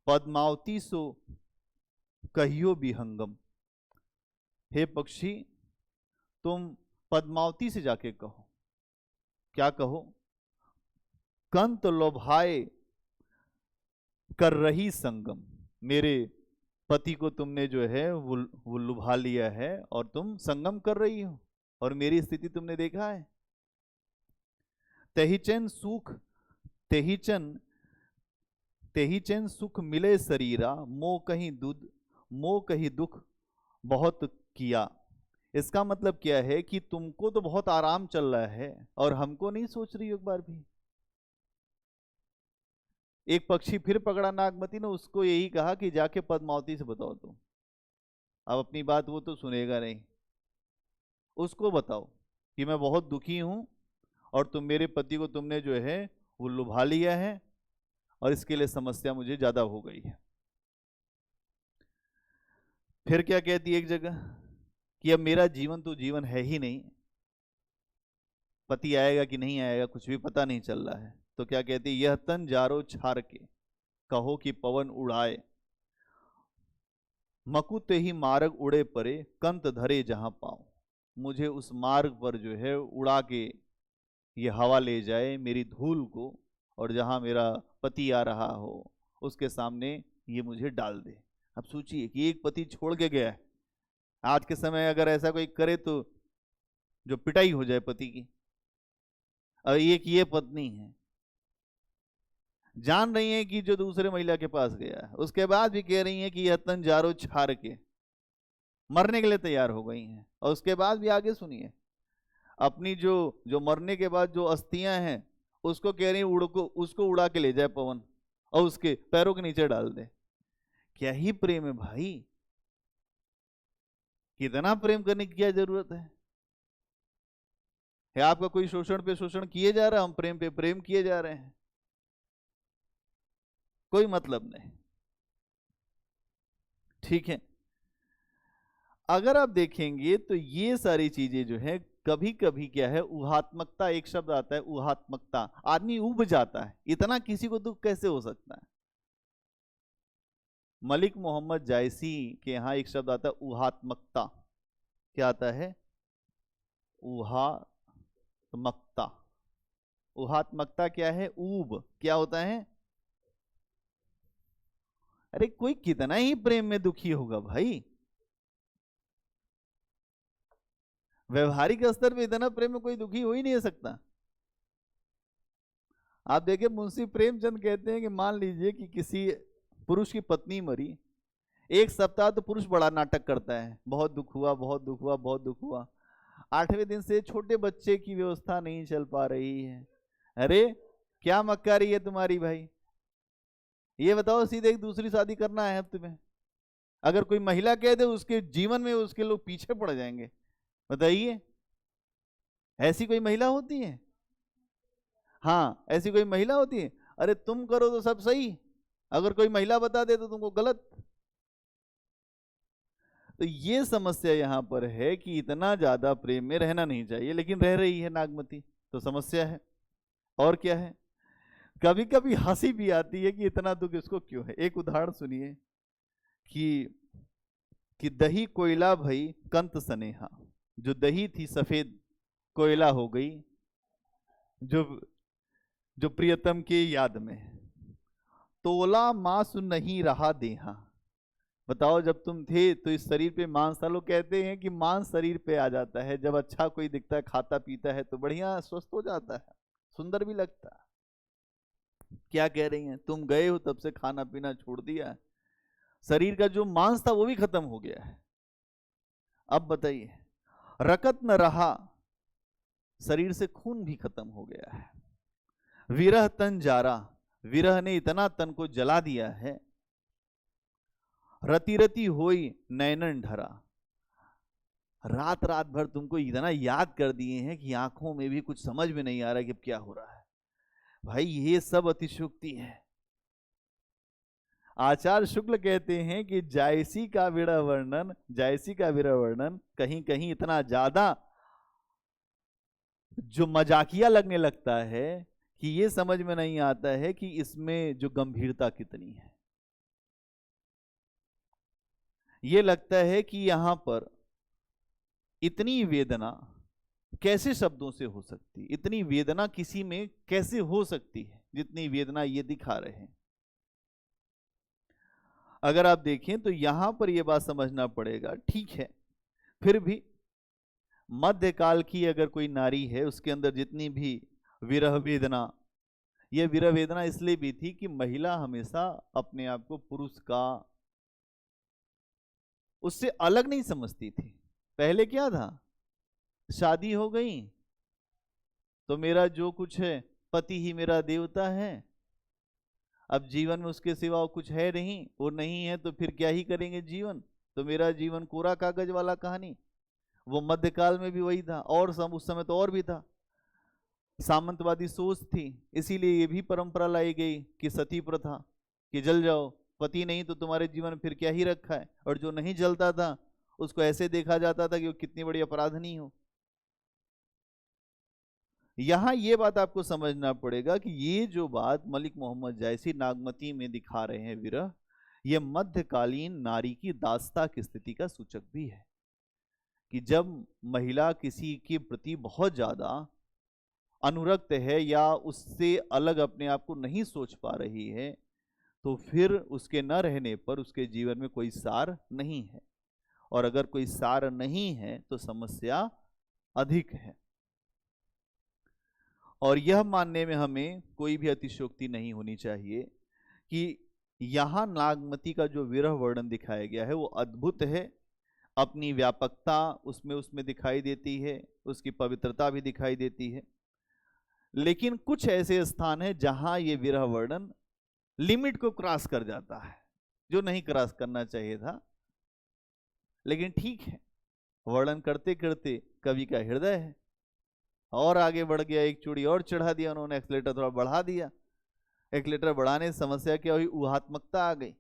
पद्मावती सो कहियो विहंगम। हे पक्षी, तुम पद्मावती से जाके कहो। क्या कहो? कंत लोभाए कर रही संगम। मेरे पति को तुमने जो है वो लुभा लिया है और तुम संगम कर रही हो, और मेरी स्थिति तुमने देखा है। तेहिचन सुख तेहिचन तेहिचन सुख मिले शरीरा, मोह कहीं दुध मोह कहीं दुख बहुत किया। इसका मतलब क्या है कि तुमको तो बहुत आराम चल रहा है और हमको नहीं सोच रही एक बार भी। एक पक्षी फिर पकड़ा नागमती ने, उसको यही कहा कि जाके पद्मावती से बताओ तुम। अब अपनी बात वो तो सुनेगा नहीं, उसको बताओ कि मैं बहुत दुखी हूं और तुम मेरे पति को तुमने जो है वो लुभा लिया है, और इसके लिए समस्या मुझे ज्यादा हो गई है। फिर क्या कहती है एक जगह कि अब मेरा जीवन तो जीवन है ही नहीं, पति आएगा कि नहीं आएगा कुछ भी पता नहीं चल रहा है। तो क्या कहती है, यह तन जारो छार के, कहो कि पवन उड़ाए, मकुते ही मार्ग उड़े परे, कंत धरे जहां पाऊं। मुझे उस मार्ग पर जो है उड़ा के ये हवा ले जाए मेरी धूल को, और जहां मेरा पति आ रहा हो उसके सामने ये मुझे डाल दे। अब सोचिए कि एक पति छोड़ के गया है, आज के समय अगर ऐसा कोई करे तो जो पिटाई हो जाए पति की। और एक ये पत्नी है, जान रही है कि जो दूसरे महिला के पास गया है, उसके बाद भी कह रही है कि यह तन जारो छार के, मरने के लिए तैयार हो गई हैं। और उसके बाद भी आगे सुनिए, अपनी जो जो मरने के बाद जो अस्थियां हैं उसको कह रही है उसको उड़ा के ले जाए पवन और उसके पैरों के नीचे डाल दे। क्या ही प्रेम है भाई, कितना प्रेम करने की क्या जरूरत है? आपका कोई शोषण पे शोषण किए जा रहा है, हम प्रेम पे प्रेम किए जा रहे हैं, कोई मतलब नहीं। ठीक है, अगर आप देखेंगे तो ये सारी चीजें जो है कभी कभी क्या है, ऊहात्मकता, एक शब्द आता है ऊहात्मकता, आदमी उब जाता है, इतना किसी को दुख कैसे हो सकता है। मलिक मोहम्मद जायसी के यहाँ एक शब्द आता है ऊहात्मकता। क्या आता है? ऊहात्मकता। ऊहात्मकता क्या है? ऊब क्या होता है? अरे कोई कितना ही प्रेम में दुखी होगा भाई, व्यवहारिक स्तर पे इतना प्रेम में कोई दुखी हो ही नहीं सकता। आप देखिए मुंशी प्रेमचंद कहते हैं कि मान लीजिए कि किसी पुरुष की पत्नी मरी, 1 सप्ताह तो पुरुष बड़ा नाटक करता है, बहुत दुख हुआ, बहुत दुख हुआ, बहुत दुख हुआ। 8वें दिन से छोटे बच्चे की व्यवस्था नहीं चल पा रही है। अरे क्या मक्कारी है तुम्हारी भाई, ये बताओ सीधे एक दूसरी शादी करना है अब तुम्हें? अगर कोई महिला कह दे उसके जीवन में उसके लोग पीछे पड़ जाएंगे। बताइए ऐसी कोई महिला होती है? हाँ ऐसी कोई महिला होती है? अरे तुम करो तो सब सही, अगर कोई महिला बता दे तो तुमको गलत। तो ये समस्या यहाँ पर है कि इतना ज्यादा प्रेम में रहना नहीं चाहिए, लेकिन रह रही है नागमती, तो समस्या है। और क्या है, कभी कभी हंसी भी आती है कि इतना दुख इसको क्यों है। एक उदाहरण सुनिए कि दही कोयला भई कंत सनेहा, जो दही थी सफेद कोयला हो गई जो जो प्रियतम के याद में। तोला मांस नहीं रहा देहा। बताओ जब तुम थे तो इस शरीर पे मांस था, लोग कहते हैं कि मांस शरीर पे आ जाता है जब अच्छा कोई दिखता है, खाता पीता है तो बढ़िया स्वस्थ हो जाता है, सुंदर भी लगता है। क्या कह रही हैं, तुम गए हो तब से खाना पीना छोड़ दिया, शरीर का जो मांस था वो भी खत्म हो गया है। अब बताइए, रकत न रहा, शरीर से खून भी खत्म हो गया है। विरह तन जारा, विरह ने इतना तन को जला दिया है। रति रति होई नैनन ढरा, रात रात भर तुमको इतना याद कर दिए हैं कि आंखों में भी कुछ समझ में नहीं आ रहा कि क्या हो रहा है। भाई ये सब अतिशयोक्ति है। आचार्य शुक्ल कहते हैं कि जायसी का विरह वर्णन, जायसी का विरह वर्णन कहीं कहीं इतना ज्यादा जो मजाकिया लगने लगता है कि ये समझ में नहीं आता है कि इसमें जो गंभीरता कितनी है। ये लगता है कि यहां पर इतनी वेदना कैसे शब्दों से हो सकती, इतनी वेदना किसी में कैसे हो सकती है जितनी वेदना ये दिखा रहे हैं। अगर आप देखें तो यहां पर यह बात समझना पड़ेगा, ठीक है फिर भी मध्यकाल की अगर कोई नारी है उसके अंदर जितनी भी विरह वेदना, यह विरह वेदना इसलिए भी थी कि महिला हमेशा अपने आप को पुरुष का उससे अलग नहीं समझती थी। पहले क्या था, शादी हो गई तो मेरा जो कुछ है पति ही मेरा देवता है, अब जीवन में उसके सिवा कुछ है नहीं, और नहीं है तो फिर क्या ही करेंगे जीवन, तो मेरा जीवन कोरा कागज वाला कहानी। वो मध्यकाल में भी वही था, और उस समय तो और भी था, सामंतवादी सोच थी। इसीलिए ये भी परंपरा लाई गई कि सती प्रथा, कि जल जाओ, पति नहीं तो तुम्हारे जीवन फिर क्या ही रखा है। और जो नहीं जलता था उसको ऐसे देखा जाता था कि वो कितनी बड़ी अपराधनी हो। यहां ये बात आपको समझना पड़ेगा कि ये जो बात मलिक मोहम्मद जायसी नागमती में दिखा रहे हैं विरह, ये मध्यकालीन नारी की दास्ता की स्थिति का सूचक भी है कि जब महिला किसी के प्रति बहुत ज्यादा अनुरक्त है या उससे अलग अपने आप को नहीं सोच पा रही है, तो फिर उसके न रहने पर उसके जीवन में कोई सार नहीं है, और अगर कोई सार नहीं है तो समस्या अधिक है। और यह मानने में हमें कोई भी अतिशयोक्ति नहीं होनी चाहिए कि यहां नागमती का जो विरह वर्णन दिखाया गया है वो अद्भुत है, अपनी व्यापकता उसमें दिखाई देती है, उसकी पवित्रता भी दिखाई देती है। लेकिन कुछ ऐसे स्थान हैं जहां ये विरह वर्णन लिमिट को क्रॉस कर जाता है, जो नहीं क्रॉस करना चाहिए था। लेकिन ठीक है, वर्णन करते करते कवि का हृदय है और आगे बढ़ गया, एक चूड़ी और चढ़ा दिया उन्होंने, एक्सीलेटर थोड़ा बढ़ा दिया। एक्सीलेटर बढ़ाने से समस्या क्या हुई, ऊहात्मकता आ गई,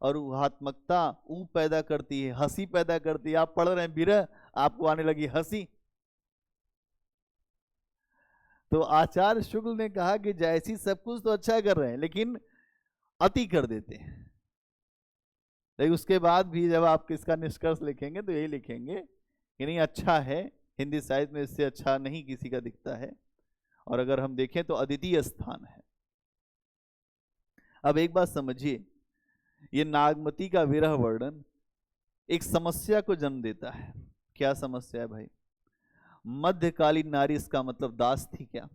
और ऊहात्मकता ऊ पैदा करती है, हंसी पैदा करती है। आप पढ़ रहे हैं विरह, आपको आने लगी हंसी। तो आचार्य शुक्ल ने कहा कि जैसी सब कुछ तो अच्छा कर रहे हैं लेकिन अति कर देते हैं। लेकिन उसके बाद भी जब आप इसका निष्कर्ष लिखेंगे तो यही लिखेंगे कि नहीं अच्छा है, हिंदी साहित्य में इससे अच्छा नहीं किसी का दिखता है, और अगर हम देखें तो अद्वितीय स्थान है। अब एक बात समझिए, ये नागमती का विरह वर्णन एक समस्या को जन्म देता है। क्या समस्या है भाई, मध्यकालीन नारी, इसका मतलब दास थी क्या?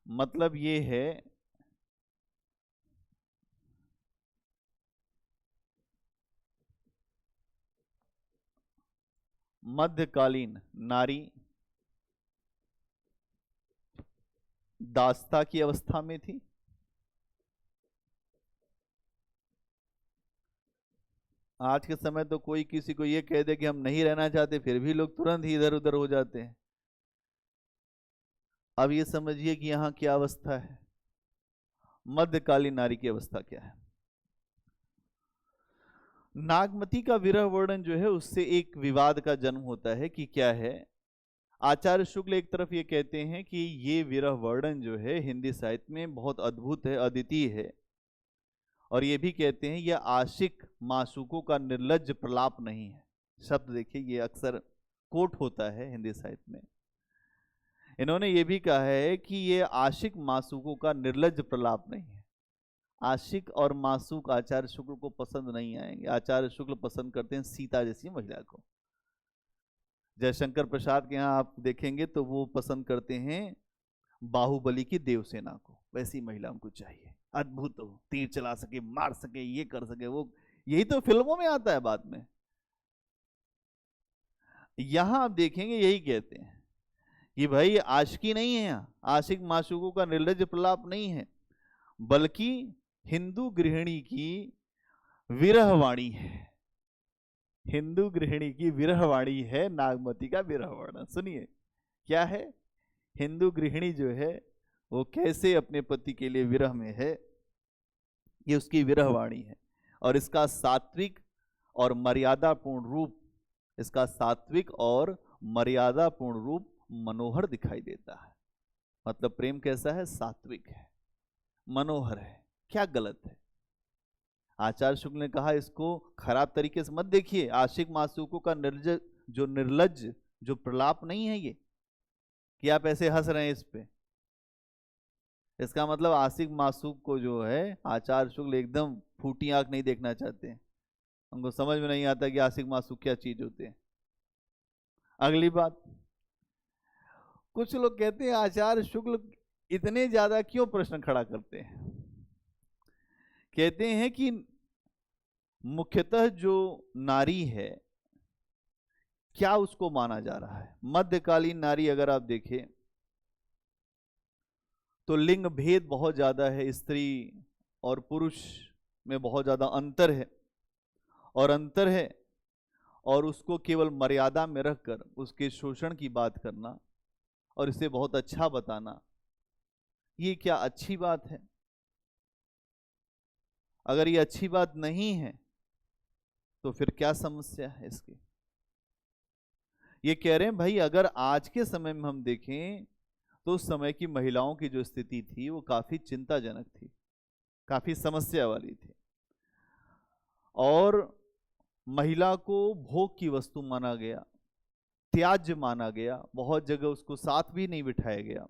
मतलब ये है मध्यकालीन नारी दासता की अवस्था में थी। आज के समय तो कोई किसी को ये कह दे कि हम नहीं रहना चाहते, फिर भी लोग तुरंत ही इधर उधर हो जाते हैं। अब ये समझिए कि यहां क्या अवस्था है, मध्यकालीन नारी की अवस्था क्या है। नागमती का विरह वर्णन जो है उससे एक विवाद का जन्म होता है कि क्या है। आचार्य शुक्ल एक तरफ ये कहते हैं कि ये विरह वर्णन जो है हिंदी साहित्य में बहुत अद्भुत है, अद्वितीय है, और ये भी कहते हैं यह आशिक मासूकों का निर्लज्ज प्रलाप नहीं है। शब्द देखिए, ये अक्सर कोट होता है हिंदी साहित्य में। इन्होंने ये भी कहा है कि ये आशिक मासूकों का निर्लज्ज प्रलाप नहीं है। आशिक और मासूक आचार्य शुक्ल को पसंद नहीं आएंगे। आचार्य शुक्ल पसंद करते हैं सीता जैसी महिला को। जयशंकर प्रसाद के यहाँ आप देखेंगे तो वो पसंद करते हैं बाहुबली की देवसेना को, वैसी महिला उनको चाहिए, अद्भुत हो, तीर चला सके, मार सके, ये कर सके वो। यही तो फिल्मों में आता है बाद में। यहां आप देखेंगे यही कहते हैं कि भाई आशिकी नहीं है, यहाँ आशिक माशूकों का निर्लज्ज प्रलाप नहीं है, बल्कि हिंदू गृहिणी की विरहवाणी है। हिंदू गृहिणी की विरहवाणी है नागमती का विरह वर्णन। सुनिए क्या है, हिंदू गृहिणी जो है वो कैसे अपने पति के लिए विरह में है, ये उसकी विरहवाणी है। और इसका सात्विक और मर्यादापूर्ण रूप, इसका सात्विक और मर्यादापूर्ण रूप मनोहर दिखाई देता है। मतलब प्रेम कैसा है, सात्विक है, मनोहर है। क्या गलत है? आचार्य शुक्ल ने कहा इसको खराब तरीके से मत देखिए। आशिक मासूकों का निर्लज्ज जो प्रलाप नहीं है ये कि आप ऐसे हंस रहे हैं इस पे। इसका मतलब आशिक मासूक को जो है आचार्य शुक्ल एकदम फूटी आंख नहीं देखना चाहते हैं। उनको समझ में नहीं आता कि आशिक मासूक क्या चीज होते हैं। अगली बात, कुछ लोग कहते हैं आचार्य शुक्ल इतने ज्यादा क्यों प्रश्न खड़ा करते हैं। कहते हैं कि मुख्यतः जो नारी है क्या उसको माना जा रहा है। मध्यकालीन नारी अगर आप देखें तो लिंग भेद बहुत ज्यादा है, स्त्री और पुरुष में बहुत ज्यादा अंतर है, और उसको केवल मर्यादा में रखकर उसके शोषण की बात करना और इसे बहुत अच्छा बताना, ये क्या अच्छी बात है? अगर ये अच्छी बात नहीं है तो फिर क्या समस्या है इसकी? ये कह रहे हैं भाई अगर आज के समय में हम देखें तो उस समय की महिलाओं की जो स्थिति थी वो काफी चिंताजनक थी, काफी समस्या वाली थी, और महिला को भोग की वस्तु माना गया, त्याज्य माना गया, बहुत जगह उसको साथ भी नहीं बिठाया गया।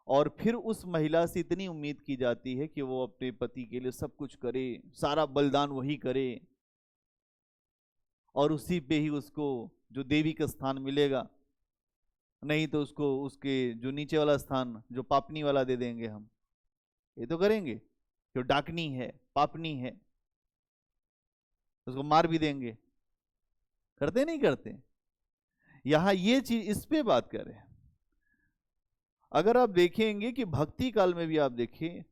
और फिर उस महिला से इतनी उम्मीद की जाती है कि वो अपने पति के लिए सब कुछ करे, सारा बलिदान वही करे, और उसी पे ही उसको जो देवी का स्थान मिलेगा, नहीं तो उसको उसके जो नीचे वाला स्थान जो पापनी वाला दे देंगे हम। ये तो करेंगे, जो डाकनी है, पापनी है, उसको मार भी देंगे। करते नहीं करते? यहां ये चीज इस पे बात कर रहे हैं। अगर आप देखेंगे कि भक्ति काल में भी आप देखें,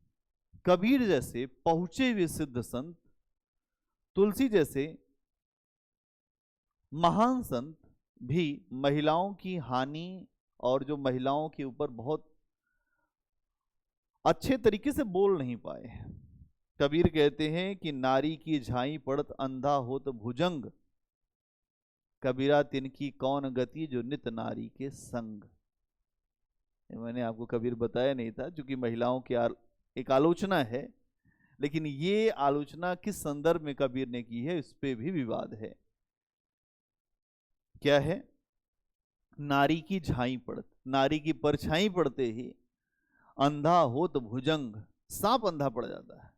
कबीर जैसे पहुंचे हुए सिद्ध संत, तुलसी जैसे महान संत भी महिलाओं की हानि और जो महिलाओं के ऊपर बहुत अच्छे तरीके से बोल नहीं पाए। कबीर कहते हैं कि नारी की झाई पड़त अंधा होत भुजंग, कबीरा तिनकी कौन गति जो नित नारी के संग। मैंने आपको कबीर बताया नहीं था, क्योंकि महिलाओं की एक आलोचना है, लेकिन ये आलोचना किस संदर्भ में कबीर ने की है इस पे भी विवाद है। क्या है? नारी की झाई पड़त, नारी की परछाई पड़ते ही अंधा हो तो भुजंग, सांप अंधा पड़ जाता है,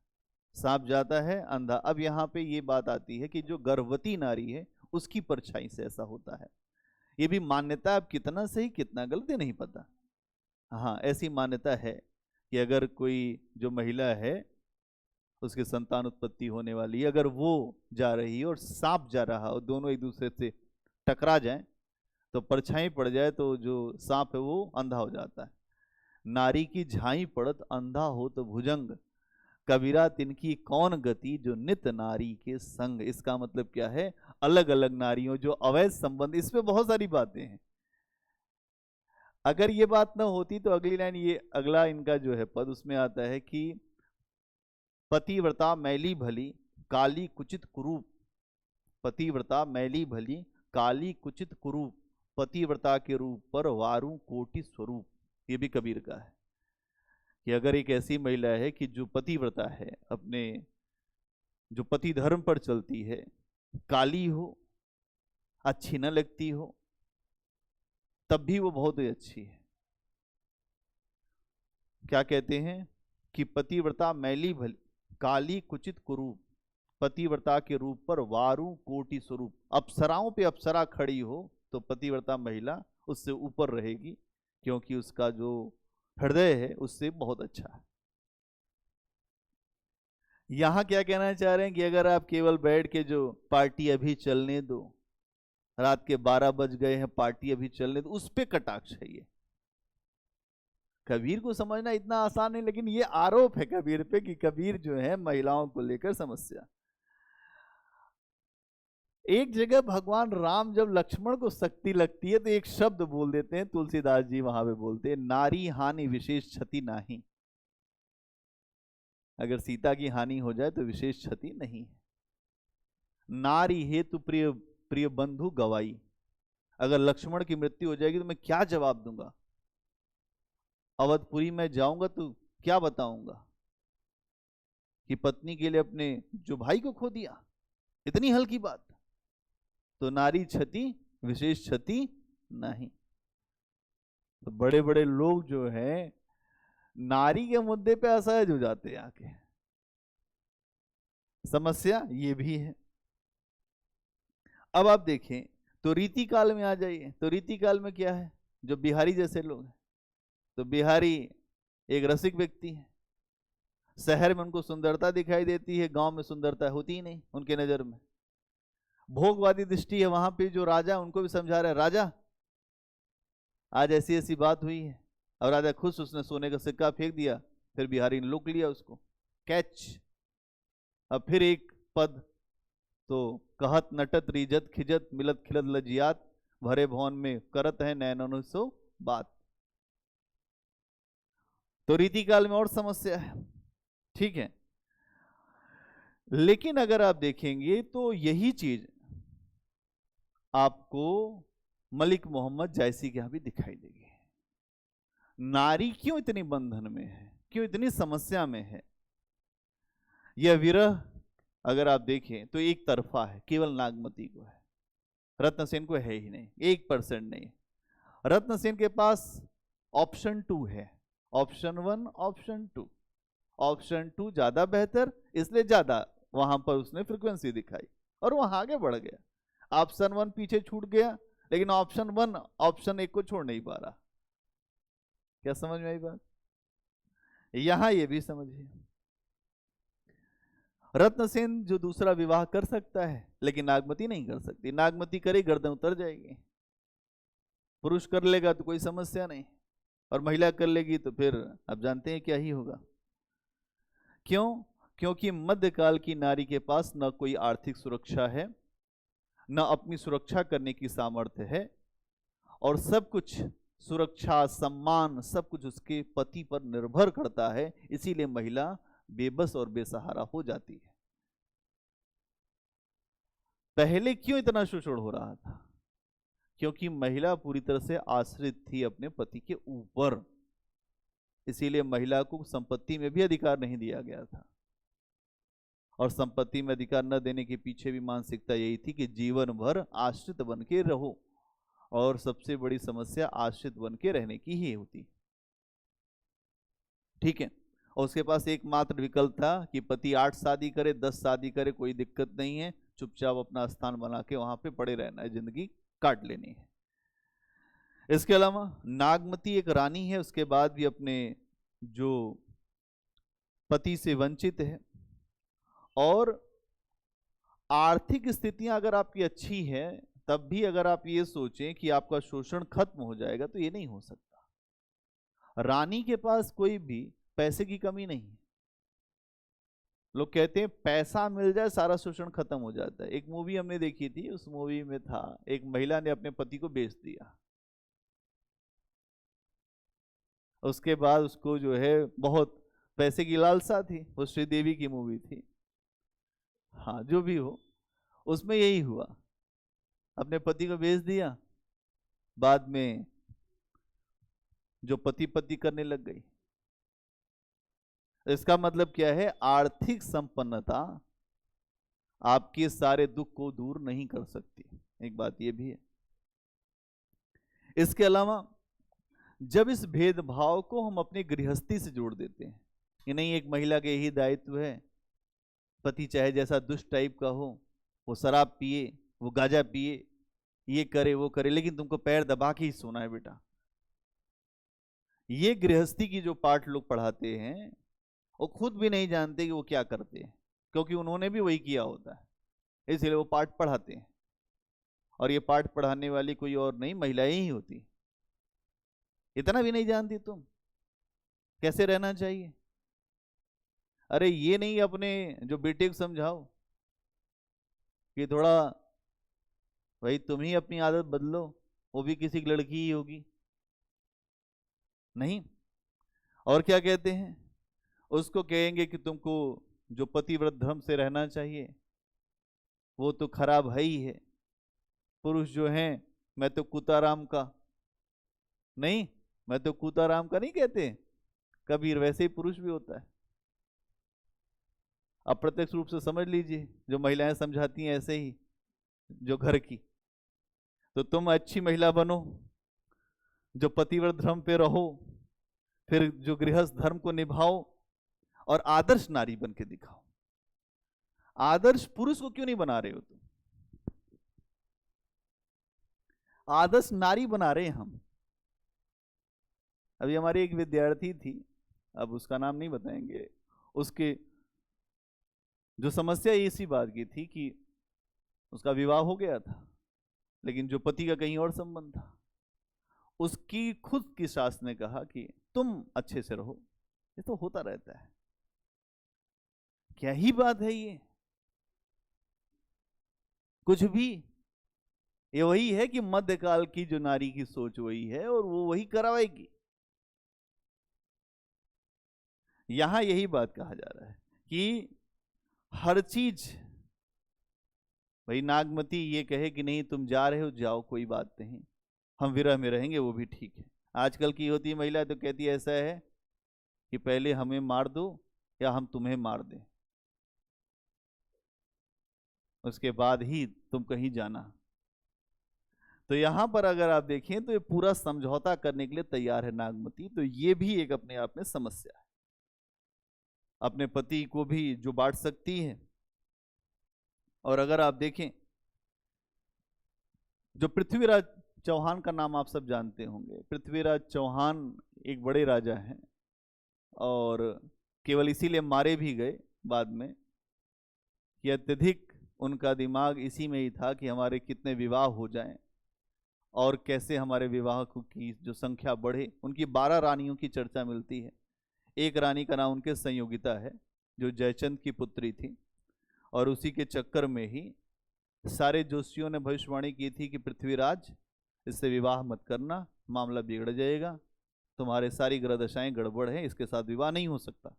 सांप जाता है अंधा। अब यहाँ पे ये बात आती है कि जो गर्भवती नारी है उसकी परछाई से ऐसा होता है। ये भी मान्यता अब कितना सही कितना गलत है नहीं पता। हाँ, ऐसी मान्यता है कि अगर कोई जो महिला है उसकी संतान उत्पत्ति होने वाली है, अगर वो जा रही है और सांप जा रहा और दोनों एक दूसरे से टकरा जाएं तो परछाई पड़ जाए तो जो सांप है वो अंधा हो जाता है। नारी की झाई पड़त अंधा हो तो भुजंग, कबीरा तिनकी कौन गति जो नित नारी के संग। इसका मतलब क्या है, अलग अलग नारियों जो अवैध संबंध, इसमें बहुत सारी बातें हैं। अगर ये बात ना होती तो अगली लाइन, ये अगला इनका जो है पद उसमें आता है कि पतिव्रता मैली भली काली कुचित कुरूप, पतिव्रता मैली भली काली कुचित कुरूप, पतिव्रता के रूप पर वारू कोटि स्वरूप। ये भी कबीर का है कि अगर एक ऐसी महिला है कि जो पतिव्रता है, अपने जो पति धर्म पर चलती है, काली हो, अच्छी न लगती हो, तब भी वो बहुत ही अच्छी है। क्या कहते हैं कि पतिव्रता मैली भली काली कुचित कुरूप, पतिव्रता के रूप पर वारू कोटि स्वरूप। अप्सराओं पे अप्सरा खड़ी हो तो पतिव्रता महिला उससे ऊपर रहेगी, क्योंकि उसका जो हृदय है उससे बहुत अच्छा है। यहां क्या कहना चाह रहे हैं कि अगर आप केवल बैठ के जो पार्टी अभी चलने दो, रात के 12 बज गए हैं, पार्टी अभी चलने दो, उस पे कटाक्ष है ये। कबीर को समझना इतना आसान नहीं, लेकिन ये आरोप है कबीर पे कि कबीर जो है महिलाओं को लेकर समस्या। एक जगह भगवान राम जब लक्ष्मण को शक्ति लगती है तो एक शब्द बोल देते हैं, तुलसीदास जी वहां पे बोलते हैं, नारी हानि विशेष क्षति नाही। अगर सीता की हानि हो जाए तो विशेष क्षति नहीं है। नारी हेतु प्रिय प्रिय बंधु गवाई, अगर लक्ष्मण की मृत्यु हो जाएगी तो मैं क्या जवाब दूंगा, अवधपुरी में जाऊंगा तो क्या बताऊंगा कि पत्नी के लिए अपने जो भाई को खो दिया, इतनी हल्की बात। तो नारी क्षति विशेष क्षति नहीं। तो बड़े बड़े लोग जो हैं नारी के मुद्दे पे असहज हो जाते हैं आके। समस्या ये भी है। अब आप देखें तो रीति काल में आ जाइए, तो रीति काल में क्या है, जो बिहारी जैसे लोग हैं, तो बिहारी एक रसिक व्यक्ति है, शहर में उनको सुंदरता दिखाई देती है, गांव में सुंदरता होती ही नहीं उनके नजर में। भोगवादी दृष्टि है वहां पे। जो राजा उनको भी समझा रहा है, राजा आज ऐसी ऐसी बात हुई है, और राजा खुश, उसने सोने का सिक्का फेंक दिया, फिर बिहारी ने लुक लिया उसको, कैच। अब फिर एक पद, तो कहत नटत रीजत खिजत मिलत खिलत लजियात, भरे भवन में करत है नैनन सो बात। तो रीति काल में और समस्या है, ठीक है। लेकिन अगर आप देखेंगे तो यही चीज आपको मलिक मोहम्मद जायसी के यहां भी दिखाई देगी। नारी क्यों इतनी बंधन में है, क्यों इतनी समस्या में है। यह विरह अगर आप देखें तो एक तरफा है, केवल नागमती को है, रत्नसेन को है ही नहीं, 1% नहीं। रत्नसेन के पास ऑप्शन 2 है, ऑप्शन 1 ऑप्शन 2। ऑप्शन 2 ज्यादा बेहतर, इसलिए ज्यादा वहां पर उसने फ्रीक्वेंसी दिखाई और वहां आगे बढ़ गया। ऑप्शन 1 पीछे छूट गया, लेकिन ऑप्शन 1 ऑप्शन 1 को छोड़ नहीं पा रहा। क्या समझ में आई बात? यहां ये भी समझिए, रत्नसेन जो दूसरा विवाह कर सकता है लेकिन नागमती नहीं कर सकती। नागमती करे गर्दन उतर जाएगी, पुरुष कर लेगा तो कोई समस्या नहीं, और महिला कर लेगी तो फिर आप जानते हैं क्या ही होगा। क्यों? क्योंकि मध्यकाल की नारी के पास न कोई आर्थिक सुरक्षा है, न अपनी सुरक्षा करने की सामर्थ्य है, और सब कुछ सुरक्षा सम्मान सब कुछ उसके पति पर निर्भर करता है। इसीलिए महिला बेबस और बेसहारा हो जाती है। पहले क्यों इतना शोषण हो रहा था? क्योंकि महिला पूरी तरह से आश्रित थी अपने पति के ऊपर, इसीलिए महिला को संपत्ति में भी अधिकार नहीं दिया गया था। और संपत्ति में अधिकार न देने के पीछे भी मानसिकता यही थी कि जीवन भर आश्रित बन के रहो, और सबसे बड़ी समस्या आश्रित बन के रहने की ही होती, ठीक है। और उसके पास एकमात्र विकल्प था कि पति 8 शादी करे 10 शादी करे, कोई दिक्कत नहीं है, चुपचाप अपना स्थान बना के वहां पे पड़े रहना है, जिंदगी काट लेनी है। इसके अलावा नागमती एक रानी है, उसके बाद भी अपने जो पति से वंचित है, और आर्थिक स्थितियां अगर आपकी अच्छी है तब भी अगर आप ये सोचें कि आपका शोषण खत्म हो जाएगा तो ये नहीं हो सकता। रानी के पास कोई भी पैसे की कमी नहीं है। लोग कहते हैं पैसा मिल जाए सारा शोषण खत्म हो जाता है। एक मूवी हमने देखी थी, उस मूवी में था एक महिला ने अपने पति को बेच दिया, उसके बाद उसको जो है बहुत पैसे की लालसा थी, वो श्रीदेवी की मूवी थी, हाँ जो भी हो, उसमें यही हुआ, अपने पति को बेच दिया, बाद में जो पति पति करने लग गई। इसका मतलब क्या है, आर्थिक संपन्नता आपके सारे दुख को दूर नहीं कर सकती, एक बात यह भी है। इसके अलावा जब इस भेदभाव को हम अपनी गृहस्थी से जोड़ देते हैं कि नहीं एक महिला के यही दायित्व है, पति चाहे जैसा दुष्ट टाइप का हो, वो शराब पिए, वो गांजा पिए, ये करे वो करे, लेकिन तुमको पैर दबा के ही सोना है बेटा, ये गृहस्थी की जो पाठ लोग पढ़ाते हैं वो खुद भी नहीं जानते कि वो क्या करते हैं, क्योंकि उन्होंने भी वही किया होता है, इसलिए वो पाठ पढ़ाते हैं। और ये पाठ पढ़ाने वाली कोई और नहीं, महिलाएं ही होती। इतना भी नहीं जानती तुम कैसे रहना चाहिए? अरे ये नहीं अपने जो बेटे को समझाओ कि थोड़ा भाई तुम ही अपनी आदत बदलो, वो भी किसी की लड़की ही होगी, नहीं। और क्या कहते हैं, उसको कहेंगे कि तुमको जो पतिव्रत धर्म से रहना चाहिए वो तो खराब है ही है, पुरुष जो हैं, मैं तो कुताराम का नहीं, मैं तो कुताराम का नहीं कहते कबीर, वैसे ही पुरुष भी होता है। अप्रत्यक्ष रूप से समझ लीजिए, जो महिलाएं समझाती हैं ऐसे ही जो घर की, तो तुम अच्छी महिला बनो, जो पतिव्रत धर्म पे रहो, फिर जो गृहस्थ धर्म को निभाओ और आदर्श नारी बन के दिखाओ। आदर्श पुरुष को क्यों नहीं बना रहे हो तुम? आदर्श नारी बना रहे हैं हम। अभी हमारी एक विद्यार्थी थी, अब उसका नाम नहीं बताएंगे, उसके जो समस्या इसी बात की थी कि उसका विवाह हो गया था, लेकिन जो पति का कहीं और संबंध था। उसकी खुद की सास ने कहा कि तुम अच्छे से रहो, ये तो होता रहता है। क्या ही बात है ये, कुछ भी, ये वही है कि मध्यकाल की जो नारी की सोच वही है और वो वही करवाएगी। यहां यही बात कहा जा रहा है कि हर चीज, भाई नागमती ये कहे कि नहीं तुम जा रहे हो जाओ, कोई बात नहीं, हम विरह में रहेंगे, वो भी ठीक है। आजकल की होती है महिला तो कहती है ऐसा है कि पहले हमें मार दो या हम तुम्हें मार दें, उसके बाद ही तुम कहीं जाना। तो यहां पर अगर आप देखें तो ये पूरा समझौता करने के लिए तैयार है नागमती। तो ये भी एक अपने आप में समस्या है, अपने पति को भी जो बांट सकती है। और अगर आप देखें, जो पृथ्वीराज चौहान का नाम आप सब जानते होंगे, पृथ्वीराज चौहान एक बड़े राजा हैं और केवल इसीलिए मारे भी गए बाद में कि अत्यधिक उनका दिमाग इसी में ही था कि हमारे कितने विवाह हो जाएं और कैसे हमारे विवाह की जो संख्या बढ़े। उनकी 12 रानियों की चर्चा मिलती है। एक रानी का नाम उनके संयोगिता है, जो जयचंद की पुत्री थी, और उसी के चक्कर में ही सारे जोशियों ने भविष्यवाणी की थी कि पृथ्वीराज इससे विवाह मत करना, मामला बिगड़ जाएगा, तुम्हारे सारी ग्रह दशाएं गड़बड़ हैं, इसके साथ विवाह नहीं हो सकता।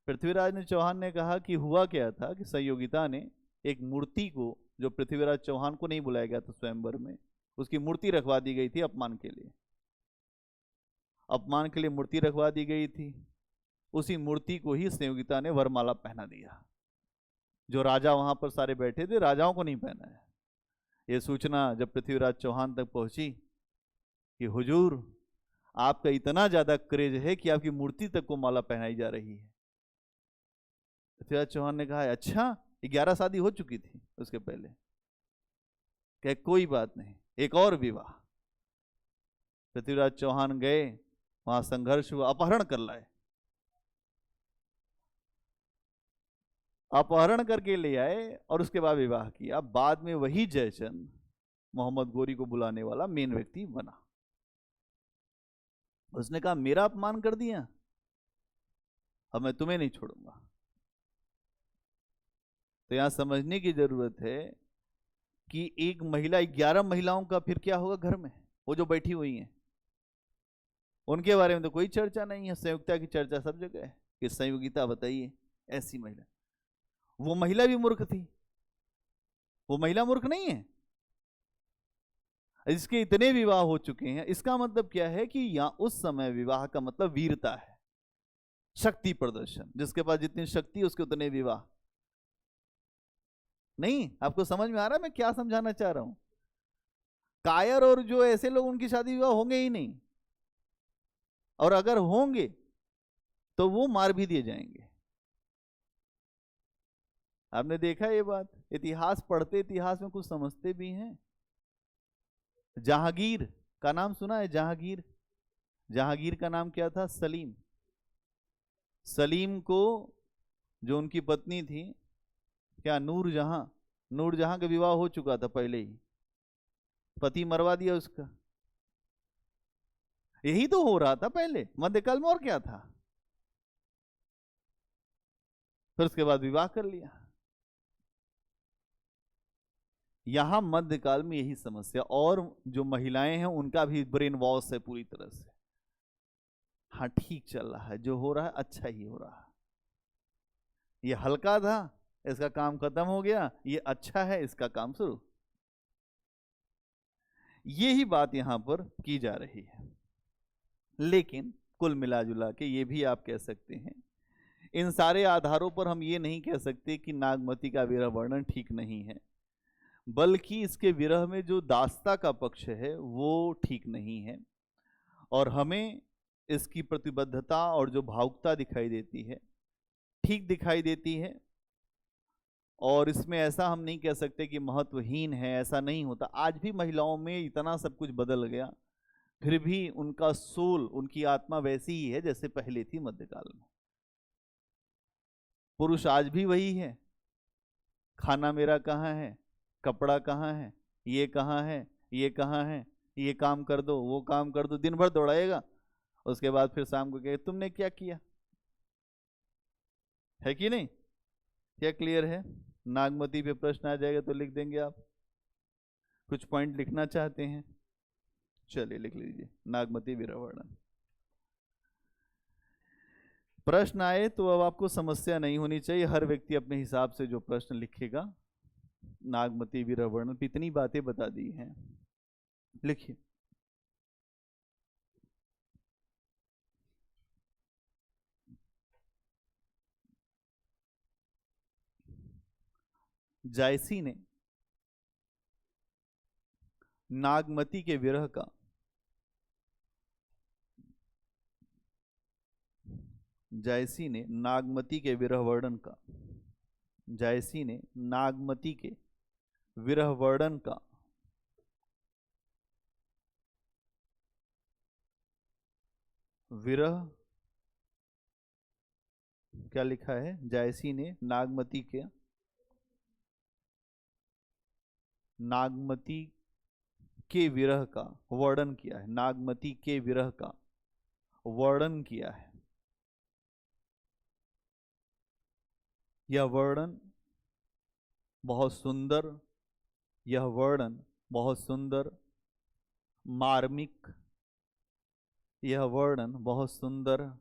पृथ्वीराज ने चौहान ने कहा कि हुआ क्या था कि संयोगिता ने एक मूर्ति को, जो पृथ्वीराज चौहान को नहीं बुलाया गया था स्वयंवर में, उसकी मूर्ति रखवा दी गई थी अपमान के लिए, अपमान के लिए मूर्ति रखवा दी गई थी। उसी मूर्ति को ही संयोगिता ने वरमाला पहना दिया। जो राजा वहां पर सारे बैठे थे, राजाओं को नहीं पहना है। ये सूचना जब पृथ्वीराज चौहान तक पहुंची कि हुजूर आपका इतना ज्यादा क्रेज है कि आपकी मूर्ति तक को माला पहनाई जा रही है। पृथ्वीराज चौहान ने कहा अच्छा, 11 शादी हो चुकी थी उसके पहले, कहे कोई बात नहीं, एक और विवाह। पृथ्वीराज चौहान गए, वहां संघर्ष हुआ, अपहरण कर लाए, अपहरण करके ले आए और उसके बाद विवाह किया। बाद में वही जयचंद मोहम्मद गोरी को बुलाने वाला मेन व्यक्ति बना। उसने कहा मेरा अपमान कर दिया, अब मैं तुम्हें नहीं छोड़ूंगा। तो यहां समझने की जरूरत है कि एक महिला, 11 महिलाओं का फिर क्या होगा घर में, वो जो बैठी हुई हैं उनके बारे में तो कोई चर्चा नहीं है। संयुक्ता की चर्चा सब जगह है कि संयोगिता बताइए ऐसी महिला। वो महिला भी मूर्ख थी, वो महिला मूर्ख नहीं है। इसके इतने विवाह हो चुके हैं, इसका मतलब क्या है कि यहां उस समय विवाह का मतलब वीरता है, शक्ति प्रदर्शन। जिसके पास जितनी शक्ति उसके उतने विवाह। नहीं, आपको समझ में आ रहा है मैं क्या समझाना चाह रहा हूं? कायर और जो ऐसे लोग, उनकी शादी विवाह होंगे ही नहीं, और अगर होंगे तो वो मार भी दिए जाएंगे। आपने देखा ये बात, इतिहास पढ़ते, इतिहास में कुछ समझते भी हैं। जहांगीर का नाम सुना है? जहांगीर, जहांगीर का नाम क्या था? सलीम। सलीम को जो उनकी पत्नी थी क्या, नूरजहां, नूरजहां का विवाह हो चुका था पहले ही, पति मरवा दिया उसका। यही तो हो रहा था पहले मध्यकाल में, और क्या था? फिर उसके बाद विवाह कर लिया। यहां मध्यकाल में यही समस्या। और जो महिलाएं हैं उनका भी ब्रेन वॉश है पूरी तरह से। हाँ ठीक चल रहा है, जो हो रहा है अच्छा ही हो रहा है, ये हल्का था इसका काम खत्म हो गया, ये अच्छा है इसका काम शुरू। यही बात यहां पर की जा रही है। लेकिन कुल मिला जुला के ये भी आप कह सकते हैं, इन सारे आधारों पर हम ये नहीं कह सकते कि नागमती का विरह वर्णन ठीक नहीं है, बल्कि इसके विरह में जो दास्ता का पक्ष है वो ठीक नहीं है। और हमें इसकी प्रतिबद्धता और जो भावुकता दिखाई देती है ठीक दिखाई देती है। और इसमें ऐसा हम नहीं कह सकते कि महत्वहीन है, ऐसा नहीं होता। आज भी महिलाओं में इतना सब कुछ बदल गया, फिर भी उनका सोल, उनकी आत्मा वैसी ही है जैसे पहले थी मध्यकाल में। पुरुष आज भी वही है, खाना मेरा कहाँ है, कपड़ा कहाँ है, ये कहाँ है, ये कहाँ है, ये काम कर दो, वो काम कर दो, दिन भर दौड़ाएगा, उसके बाद फिर शाम को कहे तुमने क्या किया। है कि नहीं? क्या क्लियर है? नागमती पे प्रश्न आ जाएगा तो लिख देंगे आप। कुछ पॉइंट लिखना चाहते हैं? चलिए लिख लीजिए, नागमती विरह वर्णन। प्रश्न आए तो अब आपको समस्या नहीं होनी चाहिए, हर व्यक्ति अपने हिसाब से जो प्रश्न लिखेगा। नागमती विरह वर्णन, इतनी बातें बता दी हैं, लिखिए। जायसी ने नागमती के विरह का जायसी ने नागमती के विरह वर्णन का जायसी ने नागमती के विरह वर्णन का विरह क्या लिखा है? जायसी ने नागमती के विरह का वर्णन किया है। नागमती के विरह का वर्णन किया है। यह वर्णन बहुत सुंदर, यह वर्णन बहुत सुंदर, मार्मिक, यह वर्णन बहुत सुंदर,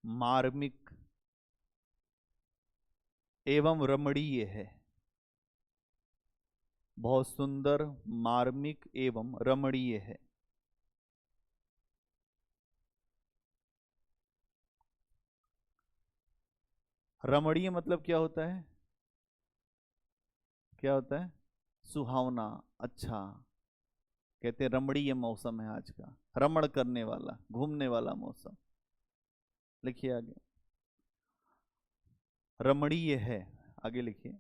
मार्मिक एवं रमणीय है। बहुत सुंदर, मार्मिक एवं रमणीय है। रमणीय मतलब क्या होता है? क्या होता है? सुहावना, अच्छा। कहते हैं रमणीय मौसम है आज का, रमण करने वाला, घूमने वाला मौसम। लिखिए आगे, रमणीय है। आगे लिखिए,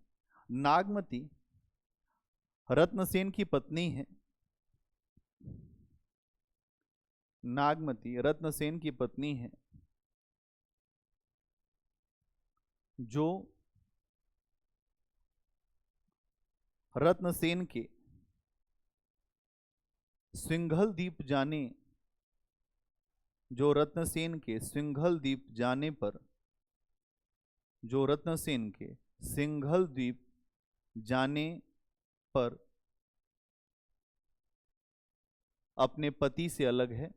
नागमती रत्नसेन की पत्नी है। नागमती रत्नसेन की पत्नी है, जो रत्नसेन के सिंघल द्वीप जाने जो रत्नसेन के सिंघल द्वीप जाने पर जो रत्नसेन के सिंघल द्वीप जाने पर अपने पति से अलग है,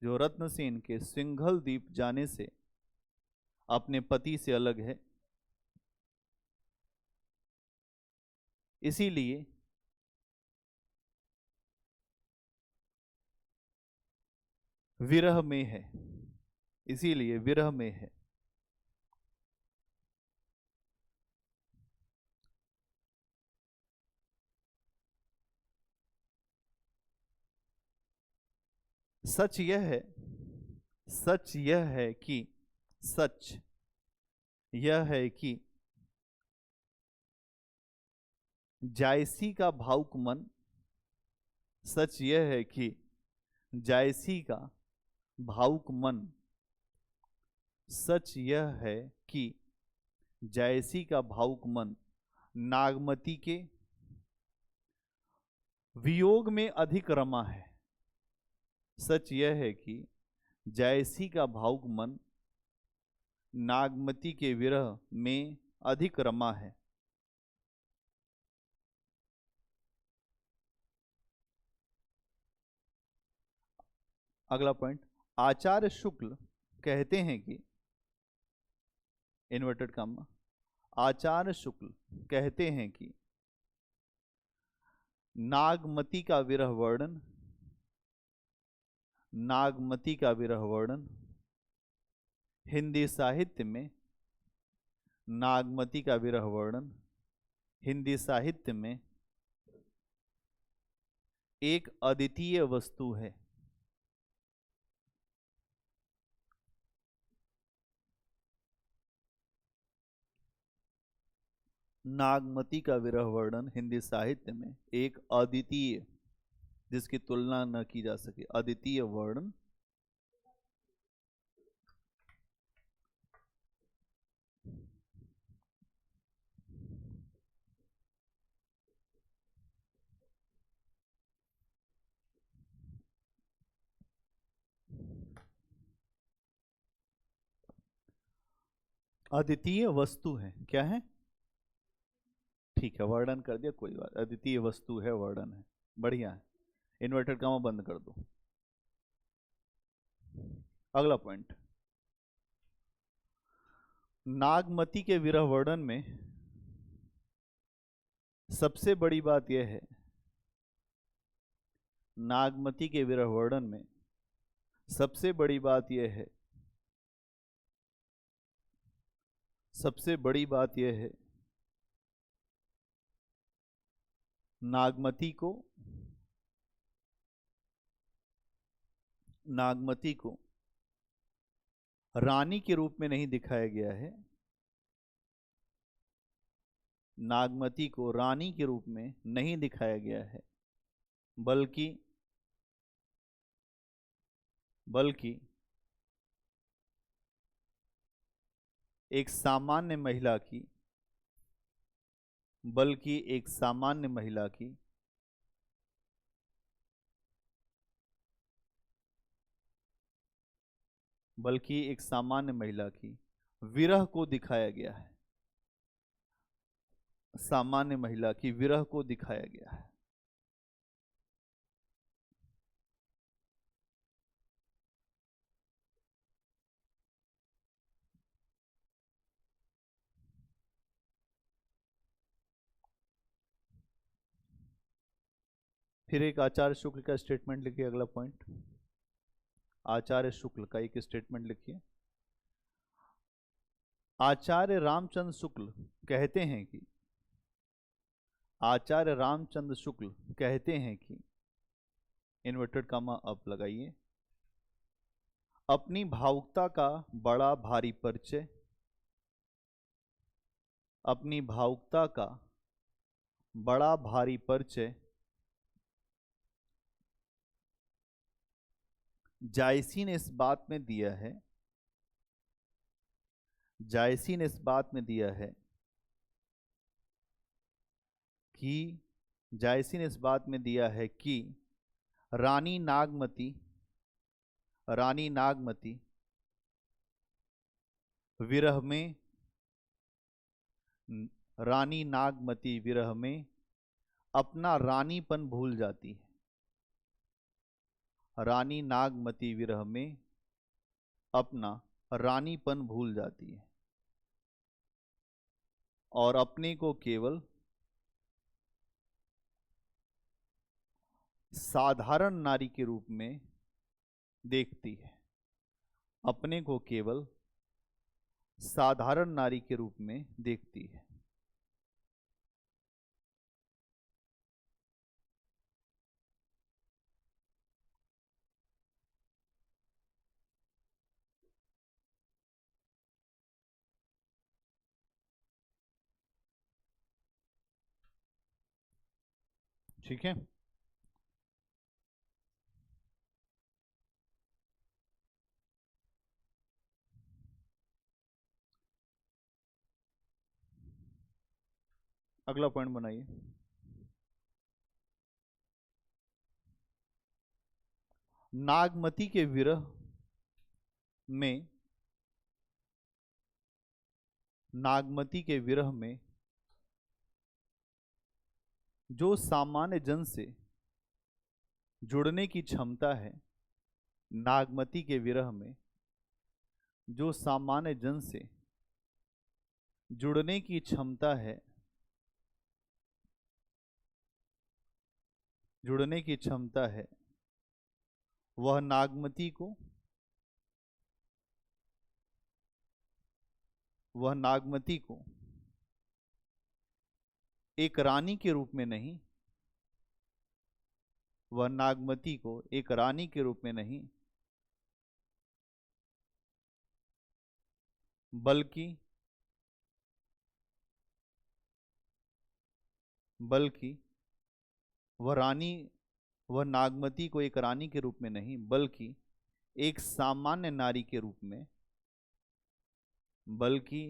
जो रत्नसेन के सिंघल द्वीप जाने से अपने पति से अलग है, इसीलिए विरह में है, इसीलिए विरह में है। सच यह है सच यह है कि सच यह है कि जायसी का भावुक मन सच यह है कि जायसी का भावुक मन सच यह है कि जायसी का भावुक मन नागमती के वियोग में अधिक रमा है। सच यह है कि जायसी का भावुक मन नागमती के विरह में अधिक रमा है। अगला पॉइंट, आचार्य शुक्ल कहते हैं कि इन्वर्टेड कॉमा, आचार्य शुक्ल कहते हैं कि नागमती का विरह वर्णन नागमती का विरह वर्णन हिंदी साहित्य में नागमती का विरह वर्णन हिंदी साहित्य में एक अद्वितीय वस्तु है। नागमती का विरह वर्णन हिंदी साहित्य में एक अद्वितीय, जिसकी तुलना न की जा सके, अद्वितीय वर्णन अद्वितीय वस्तु है। क्या है? ठीक है, वर्णन कर दिया, कोई बात, अद्वितीय वस्तु है, वर्णन है, बढ़िया है। इन्वर्टेड कॉमा बंद कर दो। अगला पॉइंट, नागमती के विरह वर्णन में सबसे बड़ी बात यह है, नागमती के विरह वर्णन में सबसे बड़ी बात यह है, सबसे बड़ी बात यह है, नागमती को रानी के रूप में नहीं दिखाया गया है, नागमती को रानी के रूप में नहीं दिखाया गया है, बल्कि एक सामान्य महिला की विरह को दिखाया गया है, सामान्य महिला की विरह को दिखाया गया है। फिर एक आचार्य शुक्ल का स्टेटमेंट लिखिए। अगला पॉइंट, आचार्य शुक्ल का एक स्टेटमेंट लिखिए। आचार्य रामचंद्र शुक्ल कहते हैं कि इन्वर्टेड कॉमा अब लगाइए, अपनी भावुकता का बड़ा भारी परिचय, अपनी भावुकता का बड़ा भारी परिचय जायसी ने इस बात में दिया है, जायसी ने इस बात में दिया है कि जायसी ने इस बात में दिया है कि रानी नागमती, रानी नागमती विरह में, रानी नागमती विरह में अपना रानीपन भूल जाती है। रानी नागमती विरह में अपना रानीपन भूल जाती है और अपने को केवल साधारण नारी के रूप में देखती है, अपने को केवल साधारण नारी के रूप में देखती है। ठीक है, अगला पॉइंट बनाइए। नागमती के विरह में, नागमती के विरह में जो सामान्य जन से जुड़ने की क्षमता है, नागमती के विरह में जो सामान्य जन से जुड़ने की क्षमता है, जुड़ने की क्षमता है, वह नागमती को, वह नागमती को एक रानी के रूप में नहीं, वह नागमती को एक रानी के रूप में नहीं, बल्कि बल्कि वह रानी, वह नागमती को एक रानी के रूप में नहीं बल्कि एक सामान्य नारी के रूप में, बल्कि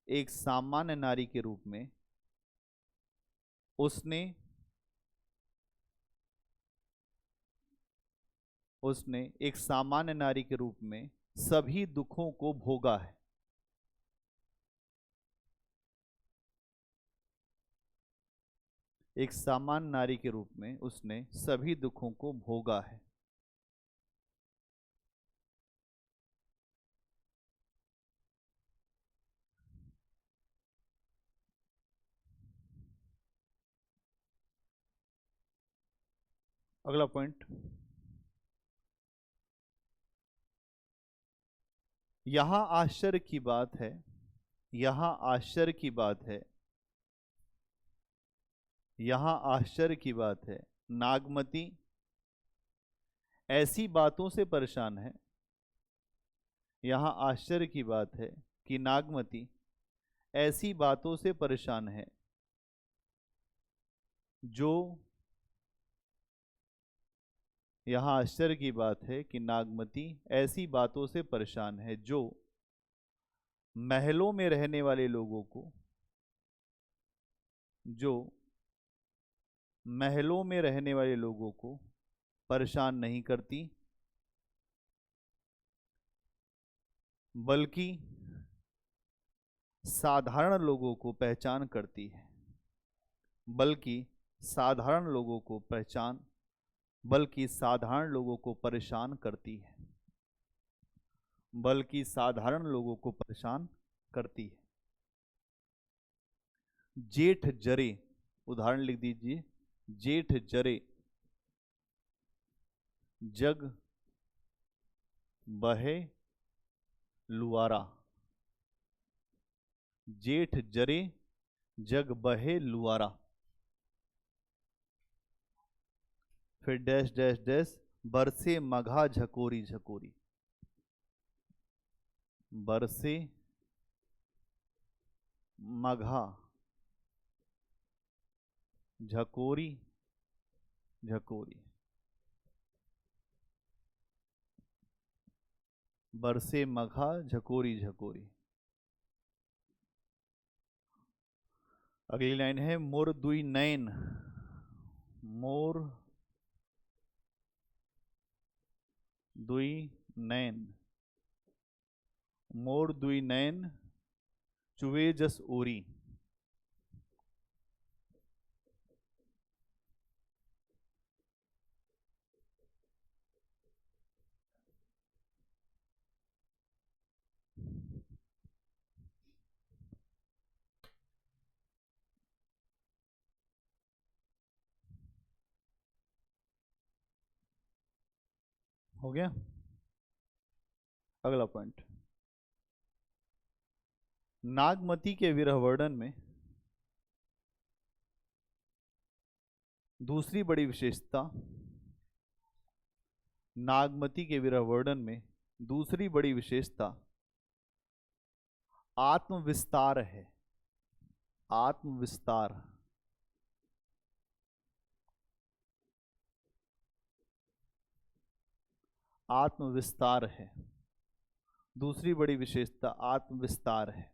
एक सामान्य नारी के रूप में उसने उसने एक सामान्य नारी के रूप में सभी दुखों को भोगा है। एक सामान्य नारी के रूप में उसने सभी दुखों को भोगा है। अगला पॉइंट, यहां आश्चर्य की बात है, यहां आश्चर्य की बात है, यहां आश्चर्य की बात है, नागमती ऐसी बातों से परेशान है, यहां आश्चर्य की बात है कि नागमती ऐसी बातों से परेशान है जो, यहां आश्चर्य की बात है कि नागमती ऐसी बातों से परेशान है जो महलों में रहने वाले लोगों को, जो महलों में रहने वाले लोगों को परेशान नहीं करती, बल्कि साधारण लोगों को पहचान करती है, बल्कि साधारण लोगों को पहचान, बल्कि साधारण लोगों को परेशान करती है, बल्कि साधारण लोगों को परेशान करती है। जेठ जरे, उदाहरण लिख दीजिए, जेठ जरे जग बहे लुआरा, जेठ जरे जग बहे लुआरा, फिर डैश डैश डैश बरसे मघा झकोरी झकोरी, बरसे मघा झकोरी झकोरी। बरसे मघा झकोरी झकोरी। अगली लाइन है मोर दुई नैन, मोर दुई नैन, मोर दुई नैन चुवे जस ओरी। हो गया। अगला पॉइंट, नागमती के विरह वर्णन में दूसरी बड़ी विशेषता, नागमती के विरह वर्णन में दूसरी बड़ी विशेषता आत्मविस्तार है। आत्मविस्तार, आत्मविस्तार है। दूसरी बड़ी विशेषता आत्मविस्तार है।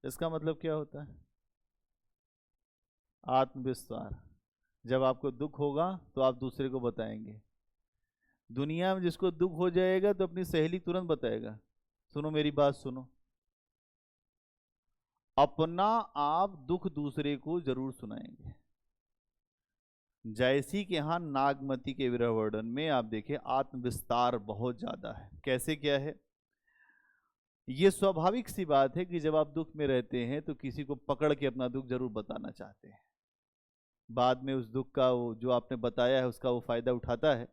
इसका मतलब क्या होता है? आत्मविस्तार, जब आपको दुख होगा तो आप दूसरे को बताएंगे। दुनिया में जिसको दुख हो जाएगा तो अपनी सहेली तुरंत बताएगा, सुनो मेरी बात सुनो। अपना आप दुख दूसरे को जरूर सुनाएंगे। जैसी के यहां नागमती के विरह वर्णन में आप देखें आत्मविस्तार बहुत ज्यादा है। कैसे, क्या है? ये स्वाभाविक सी बात है कि जब आप दुख में रहते हैं तो किसी को पकड़ के अपना दुख जरूर बताना चाहते हैं। बाद में उस दुख का वो जो आपने बताया है उसका वो फायदा उठाता है,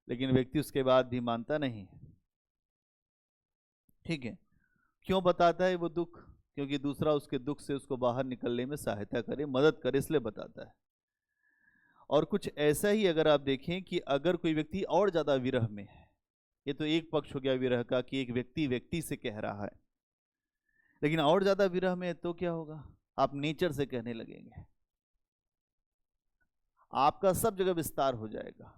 लेकिन व्यक्ति उसके बाद भी मानता नहीं है। ठीक है, क्यों बताता है वो दुख? क्योंकि दूसरा उसके दुख से उसको बाहर निकलने में सहायता करे, मदद करे, इसलिए बताता है। और कुछ ऐसा ही अगर आप देखें कि अगर कोई व्यक्ति और ज्यादा विरह में है, ये तो एक पक्ष हो गया विरह का कि एक व्यक्ति व्यक्ति से कह रहा है, लेकिन और ज्यादा विरह में है तो क्या होगा? आप नेचर से कहने लगेंगे, आपका सब जगह विस्तार हो जाएगा।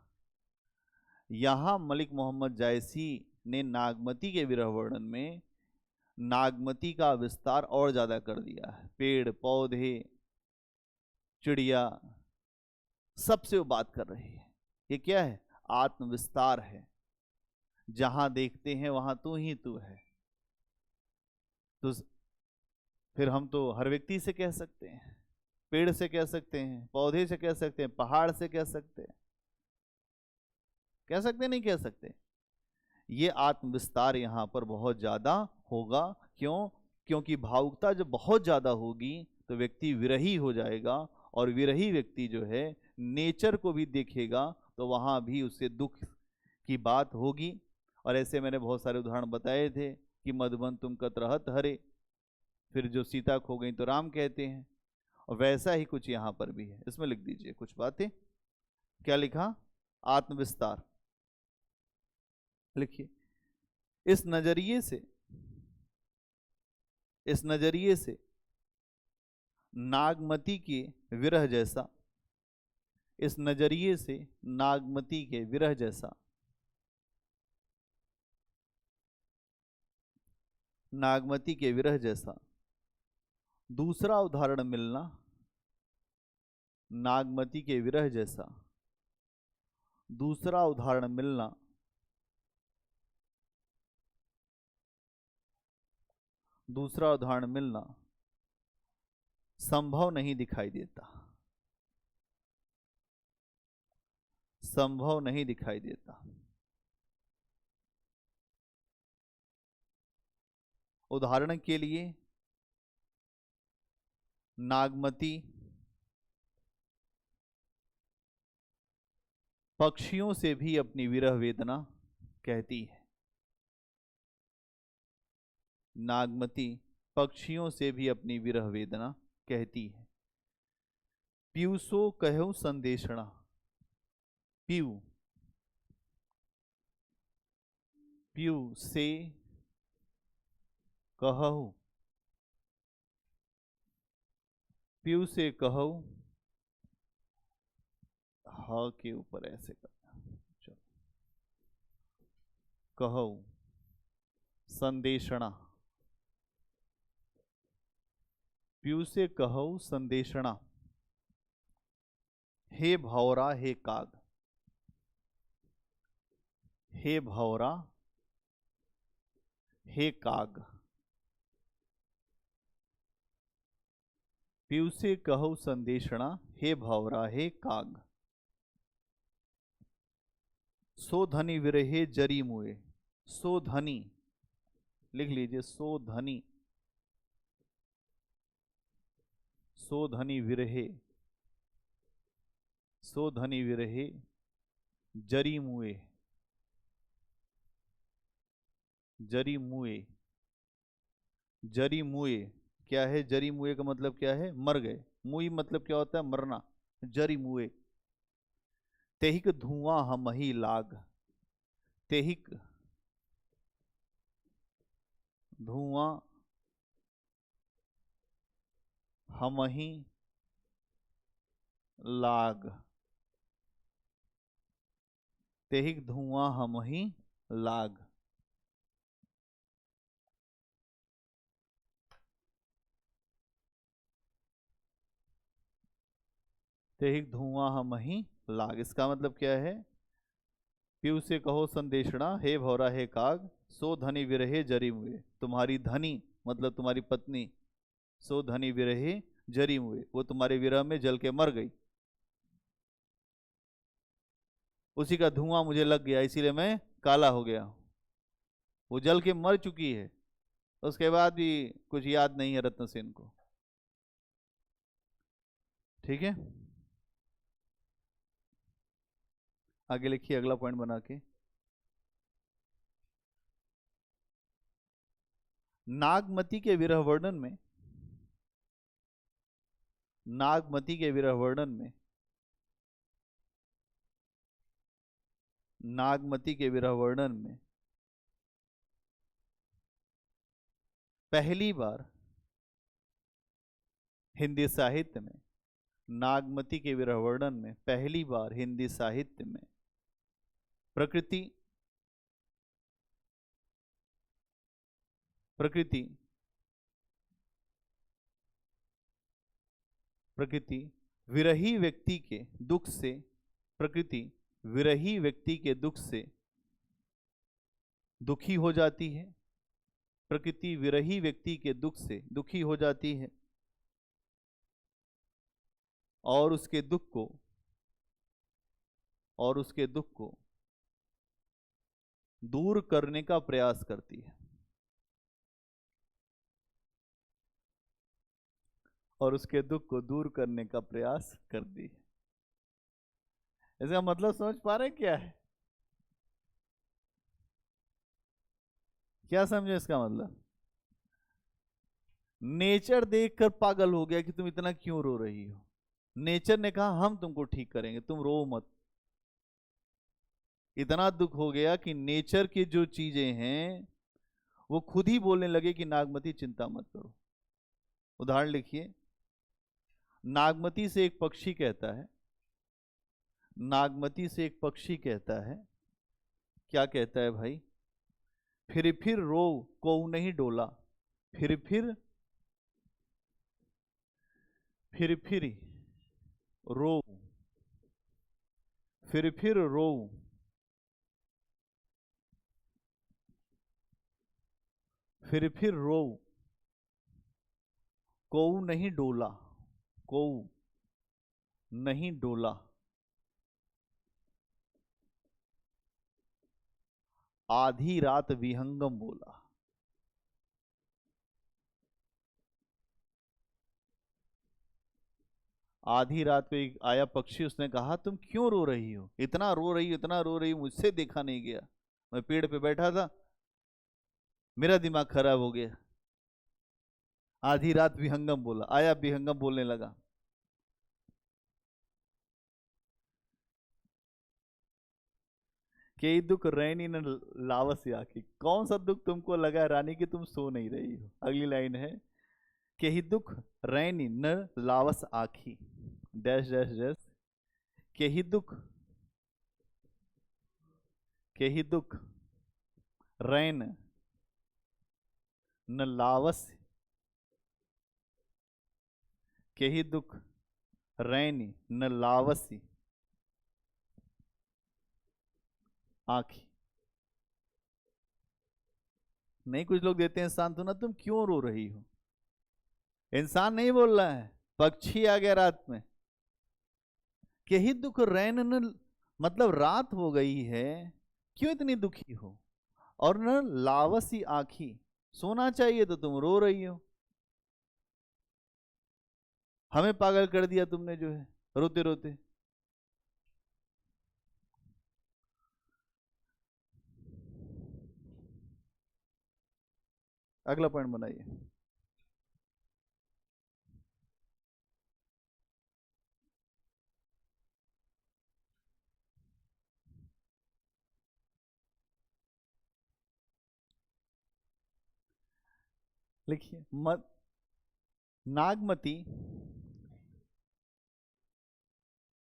यहां मलिक मोहम्मद जायसी ने नागमती के विरह वर्णन में नागमती का विस्तार और ज्यादा कर दिया है। पेड़ पौधे चिड़िया सबसे वो बात कर रही है। ये क्या है? आत्मविस्तार है। जहां देखते हैं वहां तू ही तू है। तो फिर हम तो हर व्यक्ति से कह सकते हैं, पेड़ से कह सकते हैं, पौधे से कह सकते हैं, पहाड़ से कह सकते हैं, कह सकते नहीं कह सकते? ये आत्मविस्तार यहां पर बहुत ज्यादा होगा। क्यों? क्योंकि भावुकता जब बहुत ज्यादा होगी तो व्यक्ति विरही हो जाएगा, और विरही व्यक्ति जो है नेचर को भी देखेगा तो वहां भी उससे दुख की बात होगी। और ऐसे मैंने बहुत सारे उदाहरण बताए थे कि मधुबन तुम कत रहत हरे, फिर जो सीता खो गई तो राम कहते हैं, और वैसा ही कुछ यहाँ पर भी है। इसमें लिख दीजिए कुछ बातें। क्या लिखा? आत्मविस्तार लिखिए। इस नजरिए से, इस नजरिए से नागमती के विरह जैसा, इस नजरिए से नागमती के विरह जैसा नागमती के विरह जैसा दूसरा उदाहरण मिलना, नागमती के विरह जैसा दूसरा उदाहरण मिलना दूसरा उदाहरण मिलना संभव नहीं दिखाई देता, संभव नहीं दिखाई देता। उदाहरण के लिए नागमती पक्षियों से भी अपनी विरह वेदना कहती है। नागमती पक्षियों से भी अपनी विरह वेदना कहती है। पीयूषो कहो संदेशणा, पीयू, पीयू से कहू, पीयू से कहू ह के ऊपर ऐसे करना। चलो, कहो संदेशणा। प्यू से कहो संदेशणा। हे भौरा हे काग। हे भौरा हे काग। प्यू से कहो संदेशणा, हे भौरा हे काग। सो धनी विरहे जरी मुए। सो धनी लिख लीजिए, सो धनी। सो धनी विरहे, सो धनी विरहे जरी मुए। जरी मुए, जरी मुए क्या है? जरी मुए का मतलब क्या है? मर गए। मुई मतलब क्या होता है? मरना। जरी मुए। तेहिक धुआं हमही लाग। तेहिक धुआं हमही लाग। तेहिक धुआं हमही लाग। तेहिक धुआं हमही लाग, इसका मतलब क्या है? पीयू से कहो संदेशणा, हे भौरा हे काग। सो धनी विरहे जरी मुए। तुम्हारी धनी मतलब तुम्हारी पत्नी। सो धनी विरहे जरी मुए, वो तुम्हारे विरह में जल के मर गई। उसी का धुआं मुझे लग गया, इसीलिए मैं काला हो गया। वो जल के मर चुकी है, उसके बाद भी कुछ याद नहीं है रत्न सेन को। ठीक है, आगे लिखिए अगला पॉइंट बना के। नागमती के विरह वर्णन में, नागमती के विरह वर्णन में, नागमती के विरह वर्णन में पहली बार हिंदी साहित्य में, नागमती के विरह वर्णन में पहली बार हिंदी साहित्य में प्रकृति, प्रकृति, प्रकृति विरही व्यक्ति के दुख से, प्रकृति विरही व्यक्ति के दुख से दुखी हो जाती है। प्रकृति विरही व्यक्ति के दुख से दुखी हो जाती है और उसके दुख को, और उसके दुख को दूर करने का प्रयास करती है। और उसके दुख को दूर करने का प्रयास करती है। इसका मतलब समझ पा रहे क्या है? क्या समझे इसका मतलब? नेचर देखकर पागल हो गया कि तुम इतना क्यों रो रही हो। नेचर ने कहा हम तुमको ठीक करेंगे, तुम रो मत। इतना दुख हो गया कि नेचर की जो चीजें हैं वो खुद ही बोलने लगे कि नागमती चिंता मत करो। उदाहरण लिखिए, नागमती से एक पक्षी कहता है, नागमती से एक पक्षी कहता है, क्या कहता है भाई? फिर रो को नहीं डोला। फिर रो, फिर रो, फिर रो को नहीं डोला। को नहीं डोला। आधी रात विहंगम बोला। आधी रात को एक आया पक्षी, उसने कहा तुम क्यों रो रही हो? इतना रो रही हो, इतना रो रही हो, मुझसे देखा नहीं गया। मैं पेड़ पे बैठा था, मेरा दिमाग खराब हो गया। आधी रात विहंगम बोला, आया विहंगम बोलने लगा। कई दुख रैनी न लावस आखी। कौन सा दुख तुमको लगा रानी कि तुम सो नहीं रही हो? अगली लाइन है, कई दुख रैनी न लावस आखी डैश डैश डैश, के ही दुख, के ही दुख रैन न लावस, के ही दुख रैनी न लावसी आंखी। नहीं, कुछ लोग देते हैं सांत्वना, तुम क्यों रो रही हो। इंसान नहीं बोल रहा है, पक्षी आ गया रात में। के ही दुख रैन न, मतलब रात हो गई है, क्यों इतनी दुखी हो। और न लावसी आंखी, सोना चाहिए तो तुम रो रही हो। हमें पागल कर दिया तुमने जो है रोते रोते। अगला पॉइंट बनाइए। लिखिए, नागमती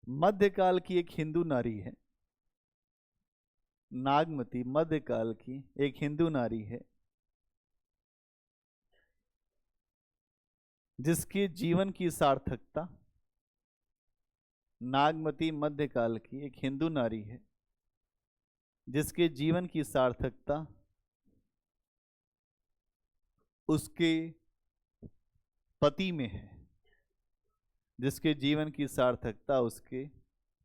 मध्यकाल की एक हिंदू नारी है। नागमती मध्यकाल की एक हिंदू नारी है, जिसके जीवन की सार्थकता, नागमती मध्यकाल की एक हिंदू नारी है जिसके जीवन की सार्थकता उसके पति में है, जिसके जीवन की सार्थकता उसके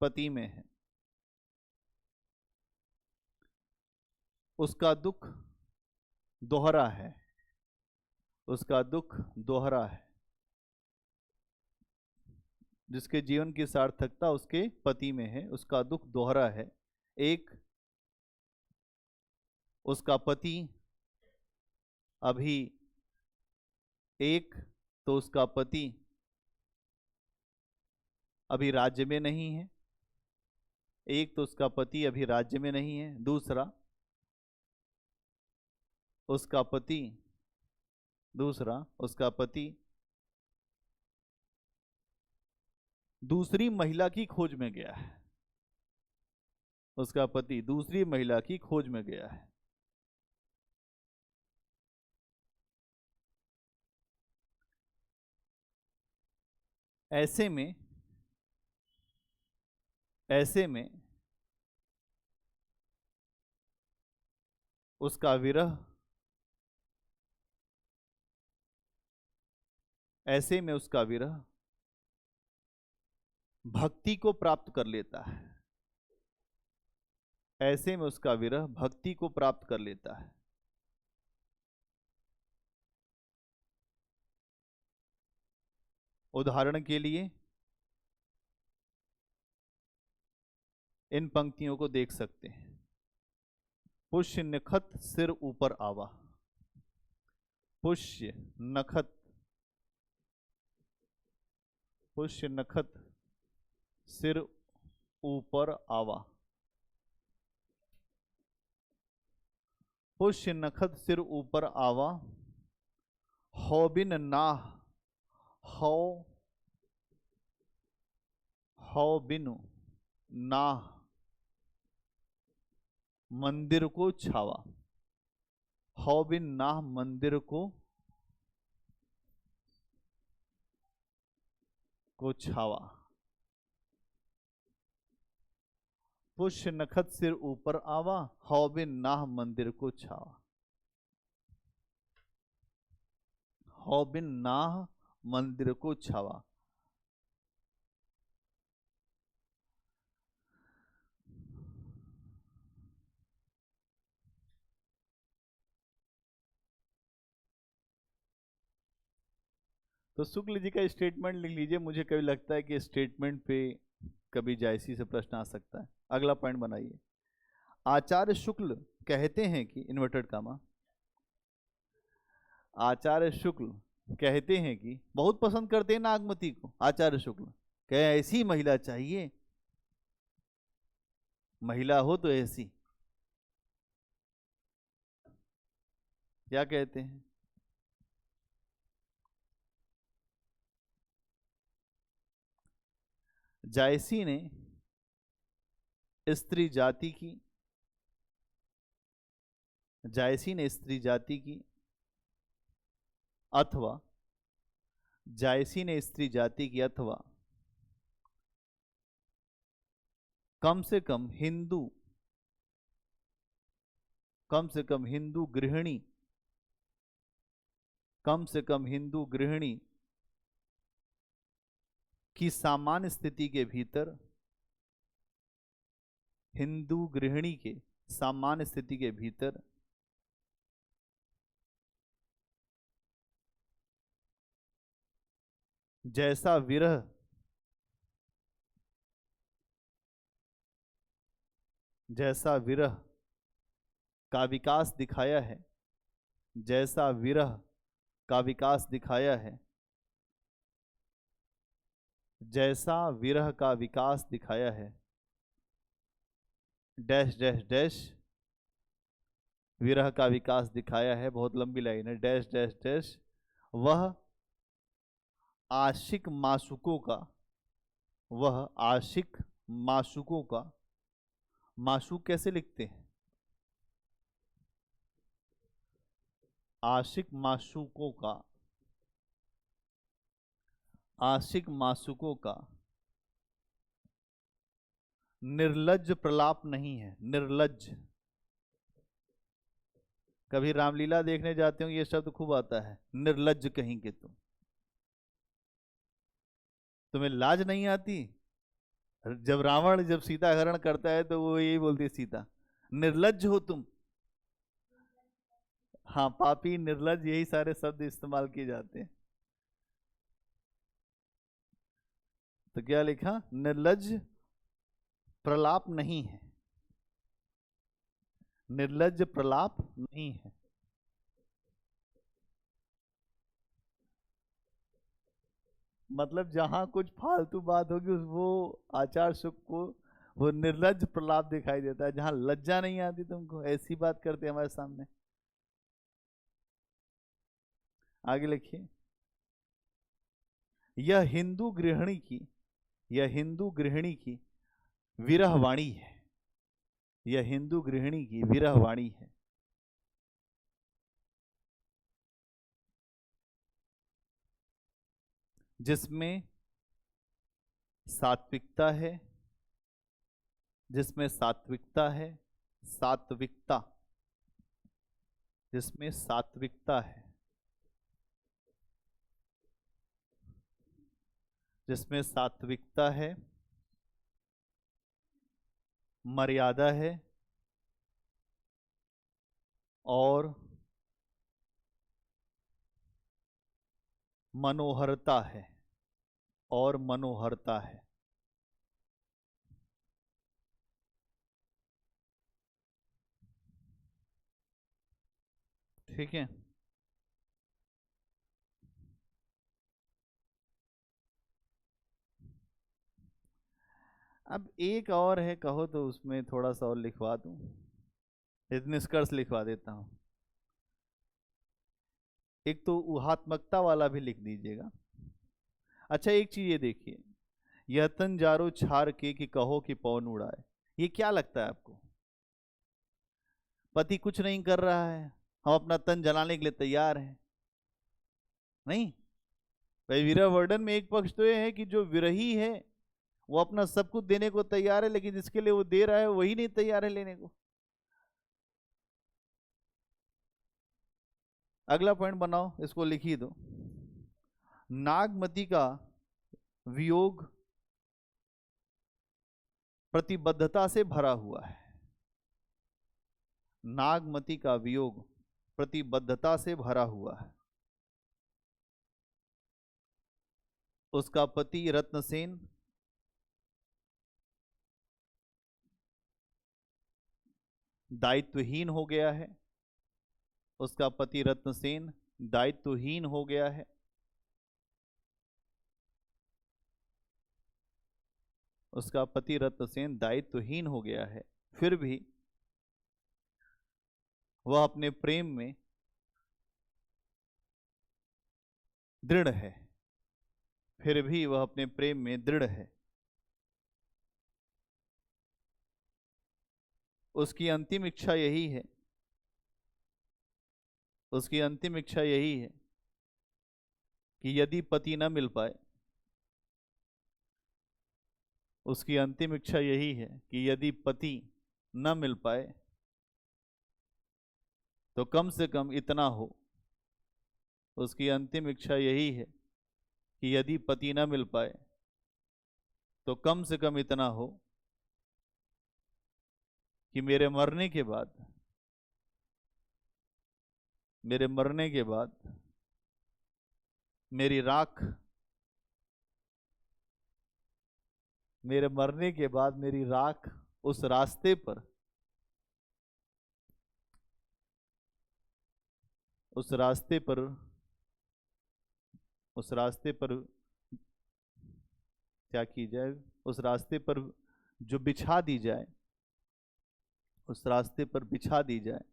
पति में है। उसका दुख दोहरा है, उसका दुख दोहरा है। जिसके जीवन की सार्थकता उसके पति में है, उसका दुख दोहरा है। एक, उसका पति अभी, एक तो उसका पति अभी राज्य में नहीं है, एक तो उसका पति अभी राज्य में नहीं है। दूसरा, उसका पति, दूसरा उसका पति दूसरी महिला की खोज में गया है। उसका पति दूसरी महिला की खोज में गया है। ऐसे में, ऐसे में उसका विरह, ऐसे में उसका विरह भक्ति को प्राप्त कर लेता है। ऐसे में उसका विरह भक्ति को प्राप्त कर लेता है। उदाहरण के लिए इन पंक्तियों को देख सकते हैं। पुष्य नखत सिर ऊपर आवा, पुष्य नखत, पुष्य नखत सिर ऊपर आवा, पुष्य नखत सिर ऊपर आवा, हौ बिन नाह, हौ, हौ बिनु नाह मंदिर को छावा, हौ बिन नाह मंदिर को छावा। पुष्य नखत सिर ऊपर आवा, हौ बिन नाह मंदिर को छावा। हौ बिन नाह मंदिर को छावा। तो शुक्ल जी का स्टेटमेंट लिख लीजिए। मुझे कभी लगता है कि स्टेटमेंट पे कभी जायसी से प्रश्न आ सकता है। अगला पॉइंट बनाइए। आचार्य शुक्ल कहते हैं कि, इन्वर्टेड कामा, आचार्य शुक्ल कहते हैं कि, बहुत पसंद करते हैं नागमती को आचार्य शुक्ल, कहे ऐसी महिला चाहिए, महिला हो तो ऐसी। क्या कहते हैं? जायसी ने स्त्री जाति की, जायसी ने स्त्री जाति की, अथवा जायसी ने स्त्री जाति की, अथवा कम से कम हिंदू, कम से कम हिंदू गृहिणी, कम से कम हिंदू गृहिणी की सामान्य स्थिति के भीतर, हिंदू गृहिणी के सामान्य स्थिति के भीतर जैसा विरह, जैसा विरह का विकास दिखाया है, जैसा विरह का विकास दिखाया है, जैसा विरह का विकास दिखाया है, डैश डैश डैश विरह का विकास दिखाया है, बहुत लंबी लाइन है, डैश डैश डैश वह आशिक माशूकों का, वह आशिक माशूकों का, माशूक कैसे लिखते हैं? आशिक माशूकों का, आशिक माशूकों का निर्लज्ज प्रलाप नहीं है। निर्लज्ज, कभी रामलीला देखने जाते हो ये शब्द खूब आता है, निर्लज्ज कहीं के तुम, तुम्हें लाज नहीं आती? जब रावण जब सीता हरण करता है तो वो यही बोलती है सीता, निर्लज्ज हो तुम। हाँ, पापी, निर्लज्ज, यही सारे शब्द इस्तेमाल किए जाते हैं। तो क्या लिखा? निर्लज्ज प्रलाप नहीं है, निर्लज्ज प्रलाप नहीं है। मतलब जहां कुछ फालतू बात होगी वो आचार सुख को वो निर्लज्ज प्रलाप दिखाई देता है। जहां लज्जा नहीं आती तुमको, ऐसी बात करते हमारे सामने। आगे लिखिए, यह हिंदू गृहिणी की, यह हिंदू गृहिणी की विरहवाणी है, यह हिंदू गृहिणी की विरहवाणी है, जिसमें सात्विकता है, जिसमें सात्विकता है, सात्विकता, जिसमें सात्विकता है, जिसमें सात्विकता है, मर्यादा है और मनोहरता है, और मनोहरता है। ठीक है। अब एक और है, कहो तो उसमें थोड़ा सा और लिखवा दूं, एक निष्कर्ष लिखवा देता हूं। एक तो ऊहात्मकता वाला भी लिख दीजिएगा। अच्छा, एक चीज ये देखिए, यह तन जारो छार के कि कहो कि पवन उड़ाए, ये क्या लगता है आपको? पति कुछ नहीं कर रहा है, हम अपना तन जलाने के लिए तैयार हैं। नहीं भाई, विरह वर्णन में एक पक्ष तो ये है कि जो विरही है वो अपना सब कुछ देने को तैयार है, लेकिन जिसके लिए वो दे रहा है वही नहीं तैयार है लेने को। अगला पॉइंट बनाओ, इसको लिख ही दो। नागमती का वियोग प्रतिबद्धता से भरा हुआ है, नागमती का वियोग प्रतिबद्धता से भरा हुआ है। उसका पति रत्नसेन दायित्वहीन हो गया है, उसका पति रत्नसेन दायित्वहीन हो गया है, उसका पति रत्नसेन दायित्वहीन हो गया है, फिर भी वह अपने प्रेम में दृढ़ है, फिर भी वह अपने प्रेम में दृढ़ है। उसकी अंतिम इच्छा यही है, उसकी अंतिम इच्छा यही है कि यदि पति न मिल पाए, उसकी अंतिम इच्छा यही है कि यदि पति न मिल पाए तो कम से कम इतना हो। उसकी अंतिम इच्छा यही है कि यदि पति न मिल पाए तो कम से कम इतना हो कि मेरे मरने के बाद, मेरे मरने के बाद मेरी राख, मेरे मरने के बाद मेरी राख उस रास्ते पर, उस रास्ते पर, उस रास्ते पर क्या की जाए, उस रास्ते पर जो बिछा दी जाए, उस रास्ते पर बिछा दी जाए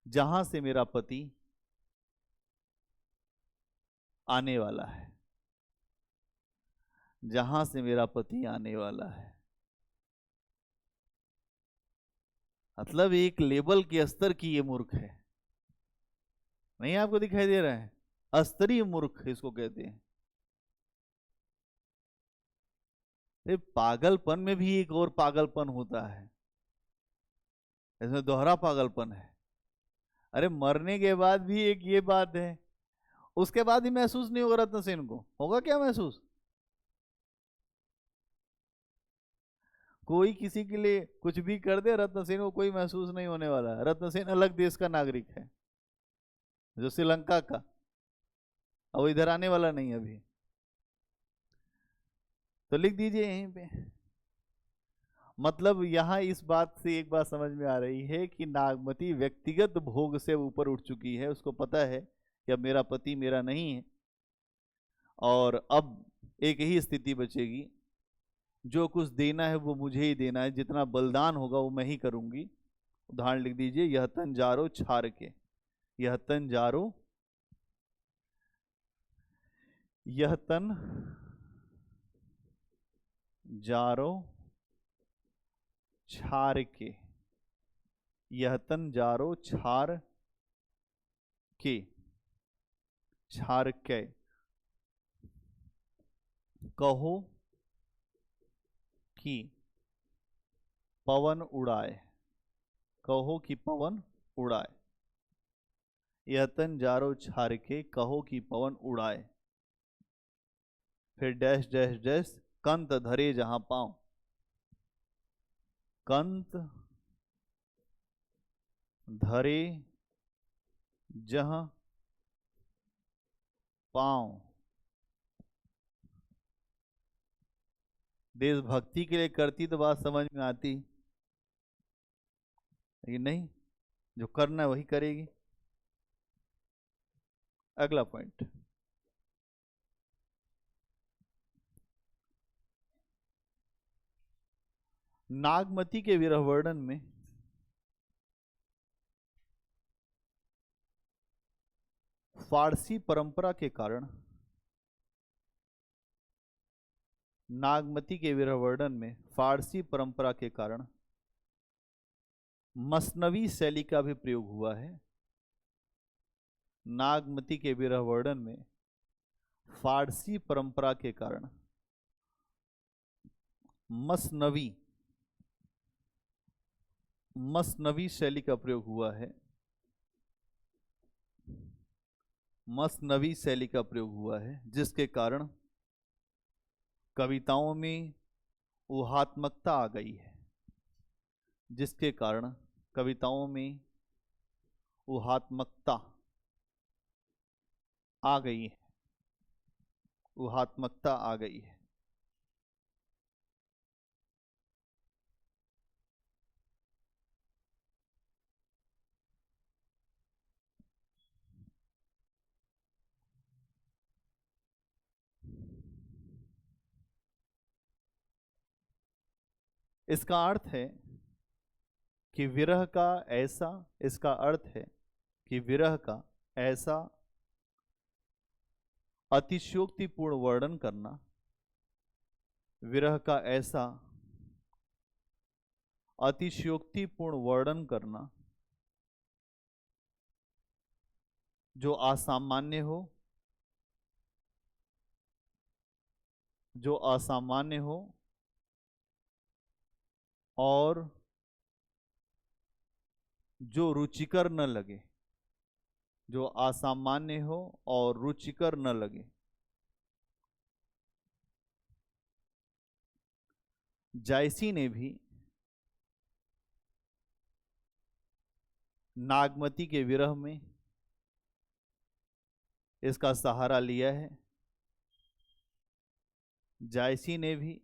जहां से मेरा पति आने वाला है, जहां से मेरा पति आने वाला है। मतलब एक लेवल के स्तर की ये मूर्ख है। नहीं आपको दिखाई दे रहा है? अस्तरीय मूर्ख इसको कहते हैं। पागलपन में भी एक और पागलपन होता है, इसमें दोहरा पागलपन है। अरे मरने के बाद भी एक ये बात है, उसके बाद ही महसूस नहीं होगा रत्न सेन को, होगा क्या महसूस? कोई किसी के लिए कुछ भी कर दे, रत्न सेन को कोई महसूस नहीं होने वाला। रत्न सेन अलग देश का नागरिक है, जो श्रीलंका का, और इधर आने वाला नहीं अभी। तो लिख दीजिए यहीं पे। मतलब यहां इस बात से एक बात समझ में आ रही है कि नागमती व्यक्तिगत भोग से ऊपर उठ चुकी है। उसको पता है कि अब मेरा पति मेरा नहीं है, और अब एक ही स्थिति बचेगी, जो कुछ देना है वो मुझे ही देना है, जितना बलिदान होगा वो मैं ही करूंगी। उदाहरण लिख दीजिए, यह तन जारो छार के, यह तन जारो, यह तन जारो छार के, यह तन जारो छार के, छार के, कहो कि पवन उड़ाए, कहो कि पवन उड़ाए, यह तन जारो छार के, कहो कि पवन उड़ाए। फिर डैश डैश डैश, कंत धरे जहां पांव, कंत धरे जहां पांव। देशभक्ति के लिए करती तो बात समझ में आती, लेकिन नहीं, जो करना है वही करेगी। अगला पॉइंट, नागमती के विरह वर्णन में फारसी परंपरा के कारण, नागमती के विरह वर्णन में फारसी परंपरा के कारण मसनवी शैली का भी प्रयोग हुआ है। नागमती के विरह वर्णन में फारसी परंपरा के कारण मसनवी, मसनवी शैली का प्रयोग हुआ है, मसनवी शैली का प्रयोग हुआ है, जिसके कारण कविताओं में ऊहात्मकता आ गई है, जिसके कारण कविताओं में ऊहात्मकता आ गई है, ऊहात्मकता आ गई है। इसका अर्थ है कि विरह का ऐसा, इसका अर्थ है कि विरह का ऐसा अतिशयोक्तिपूर्ण वर्णन करना, विरह का ऐसा अतिशयोक्तिपूर्ण वर्णन करना, जो असामान्य हो, जो असामान्य हो और जो रुचिकर न लगे, जो असामान्य हो और रुचिकर न लगे। जायसी ने भी नागमती के विरह में इसका सहारा लिया है। जायसी ने भी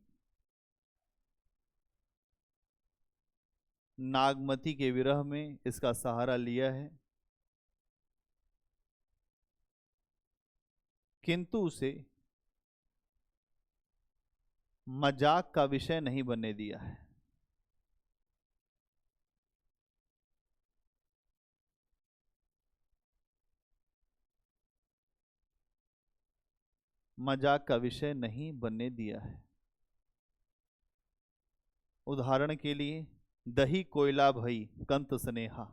नागमती के विरह में इसका सहारा लिया है, किंतु उसे मजाक का विषय नहीं बनने दिया है। मजाक का विषय नहीं बनने दिया है। उदाहरण के लिए, दही कोयला भई कंत स्नेहा।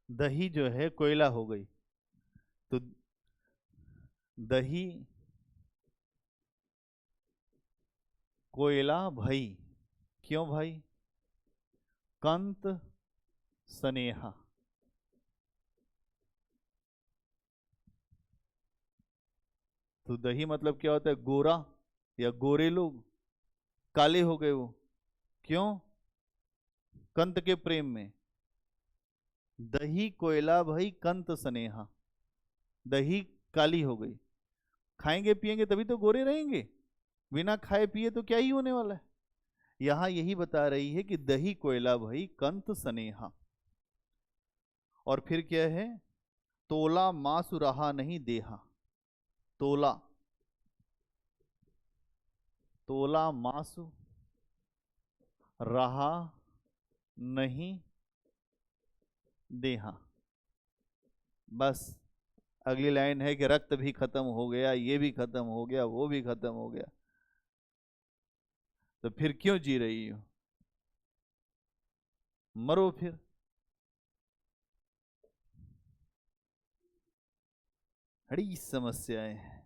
दही जो है कोयला हो गई, तो दही कोयला भई, क्यों भाई? कंत स्नेहा। तो दही मतलब क्या होता है? गोरा या गोरे लोग, काले हो गए वो, क्यों? कंत के प्रेम में। दही कोयला भई कंत स्नेहा, दही काली हो गई। खाएंगे पिएंगे तभी तो गोरे रहेंगे, बिना खाए पिए तो क्या ही होने वाला है। यहां यही बता रही है कि दही कोयला भई कंत स्नेहा। और फिर क्या है? तोला मासु रहा नहीं देहा। तोला, तोला मासु रहा नहीं देहा। बस अगली लाइन है कि रक्त भी खत्म हो गया, ये भी खत्म हो गया, वो भी खत्म हो गया, तो फिर क्यों जी रही हो? मरो फिर। बड़ी समस्याएं हैं।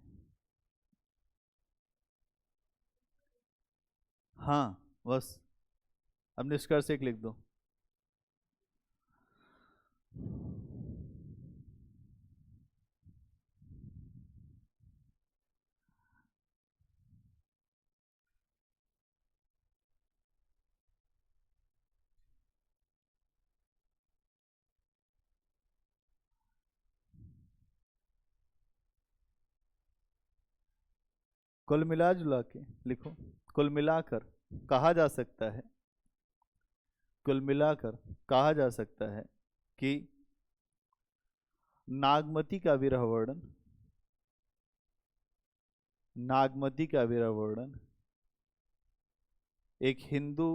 हाँ, बस अब निष्कर्ष एक लिख दो। कुल मिला जुला के लिखो। कुल मिलाकर कहा जा सकता है, कुल मिलाकर कहा जा सकता है कि नागमती का विरह वर्णन, नागमती का विरह वर्णन एक हिंदू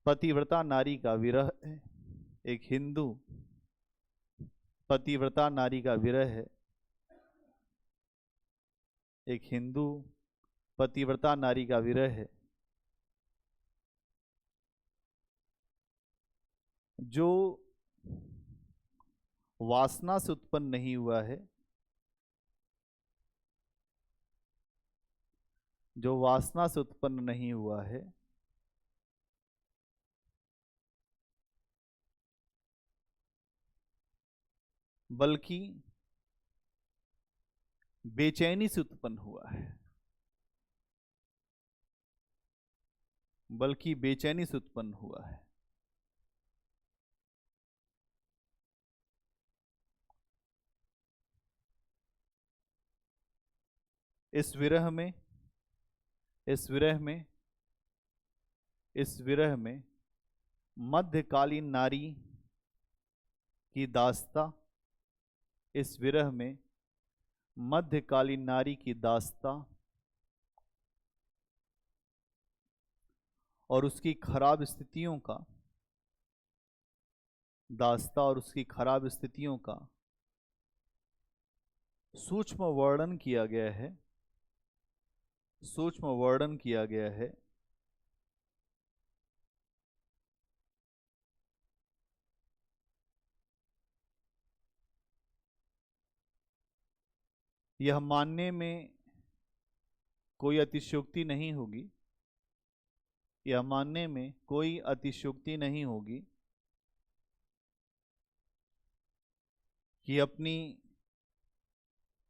पतिव्रता नारी का विरह है। एक हिंदू पतिव्रता नारी का विरह है। एक हिंदू पतिव्रता नारी का विरह है, जो वासना से उत्पन्न नहीं हुआ है, जो वासना से उत्पन्न नहीं हुआ है, बल्कि बेचैनी से उत्पन्न हुआ है, बल्कि बेचैनी से उत्पन्न हुआ है। इस विरह में, इस विरह में, इस विरह में मध्यकालीन नारी की दास्ता, इस विरह में मध्यकालीन नारी की दास्ता और उसकी खराब स्थितियों का, दास्ता और उसकी खराब स्थितियों का सूक्ष्म वर्णन किया गया है, सूक्ष्म वर्णन किया गया है। यह मानने में कोई अतिशयोक्ति नहीं होगी, यह मानने में कोई अतिशयोक्ति नहीं होगी कि अपनी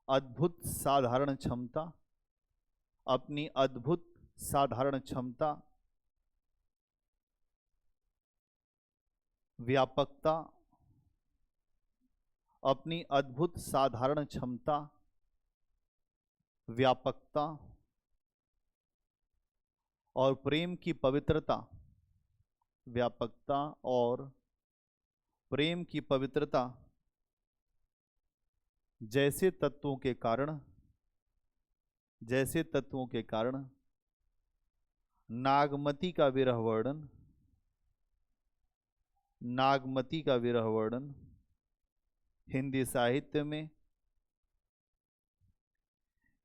अद्भुत साधारण क्षमता, अपनी अद्भुत साधारण क्षमता, व्यापकता, अपनी अद्भुत साधारण क्षमता, व्यापकता और प्रेम की पवित्रता, व्यापकता और प्रेम की पवित्रता जैसे तत्वों के कारण नागमती का विरह वर्णन हिंदी साहित्य में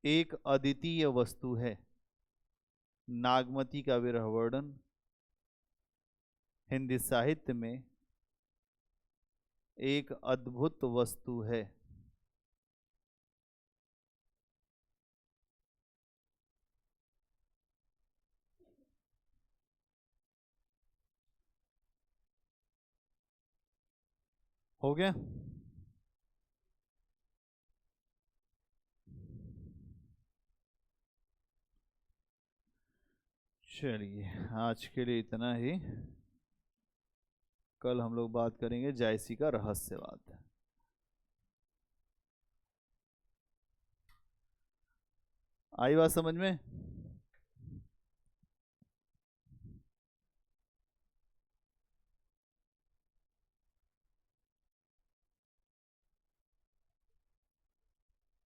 एक अद्वितीय वस्तु है। नागमती का विरह वर्णन हिंदी साहित्य में एक अद्भुत वस्तु है। हो गया? चलिए, आज के लिए इतना ही। कल हम लोग बात करेंगे जायसी का रहस्यवाद। आई बात समझ में?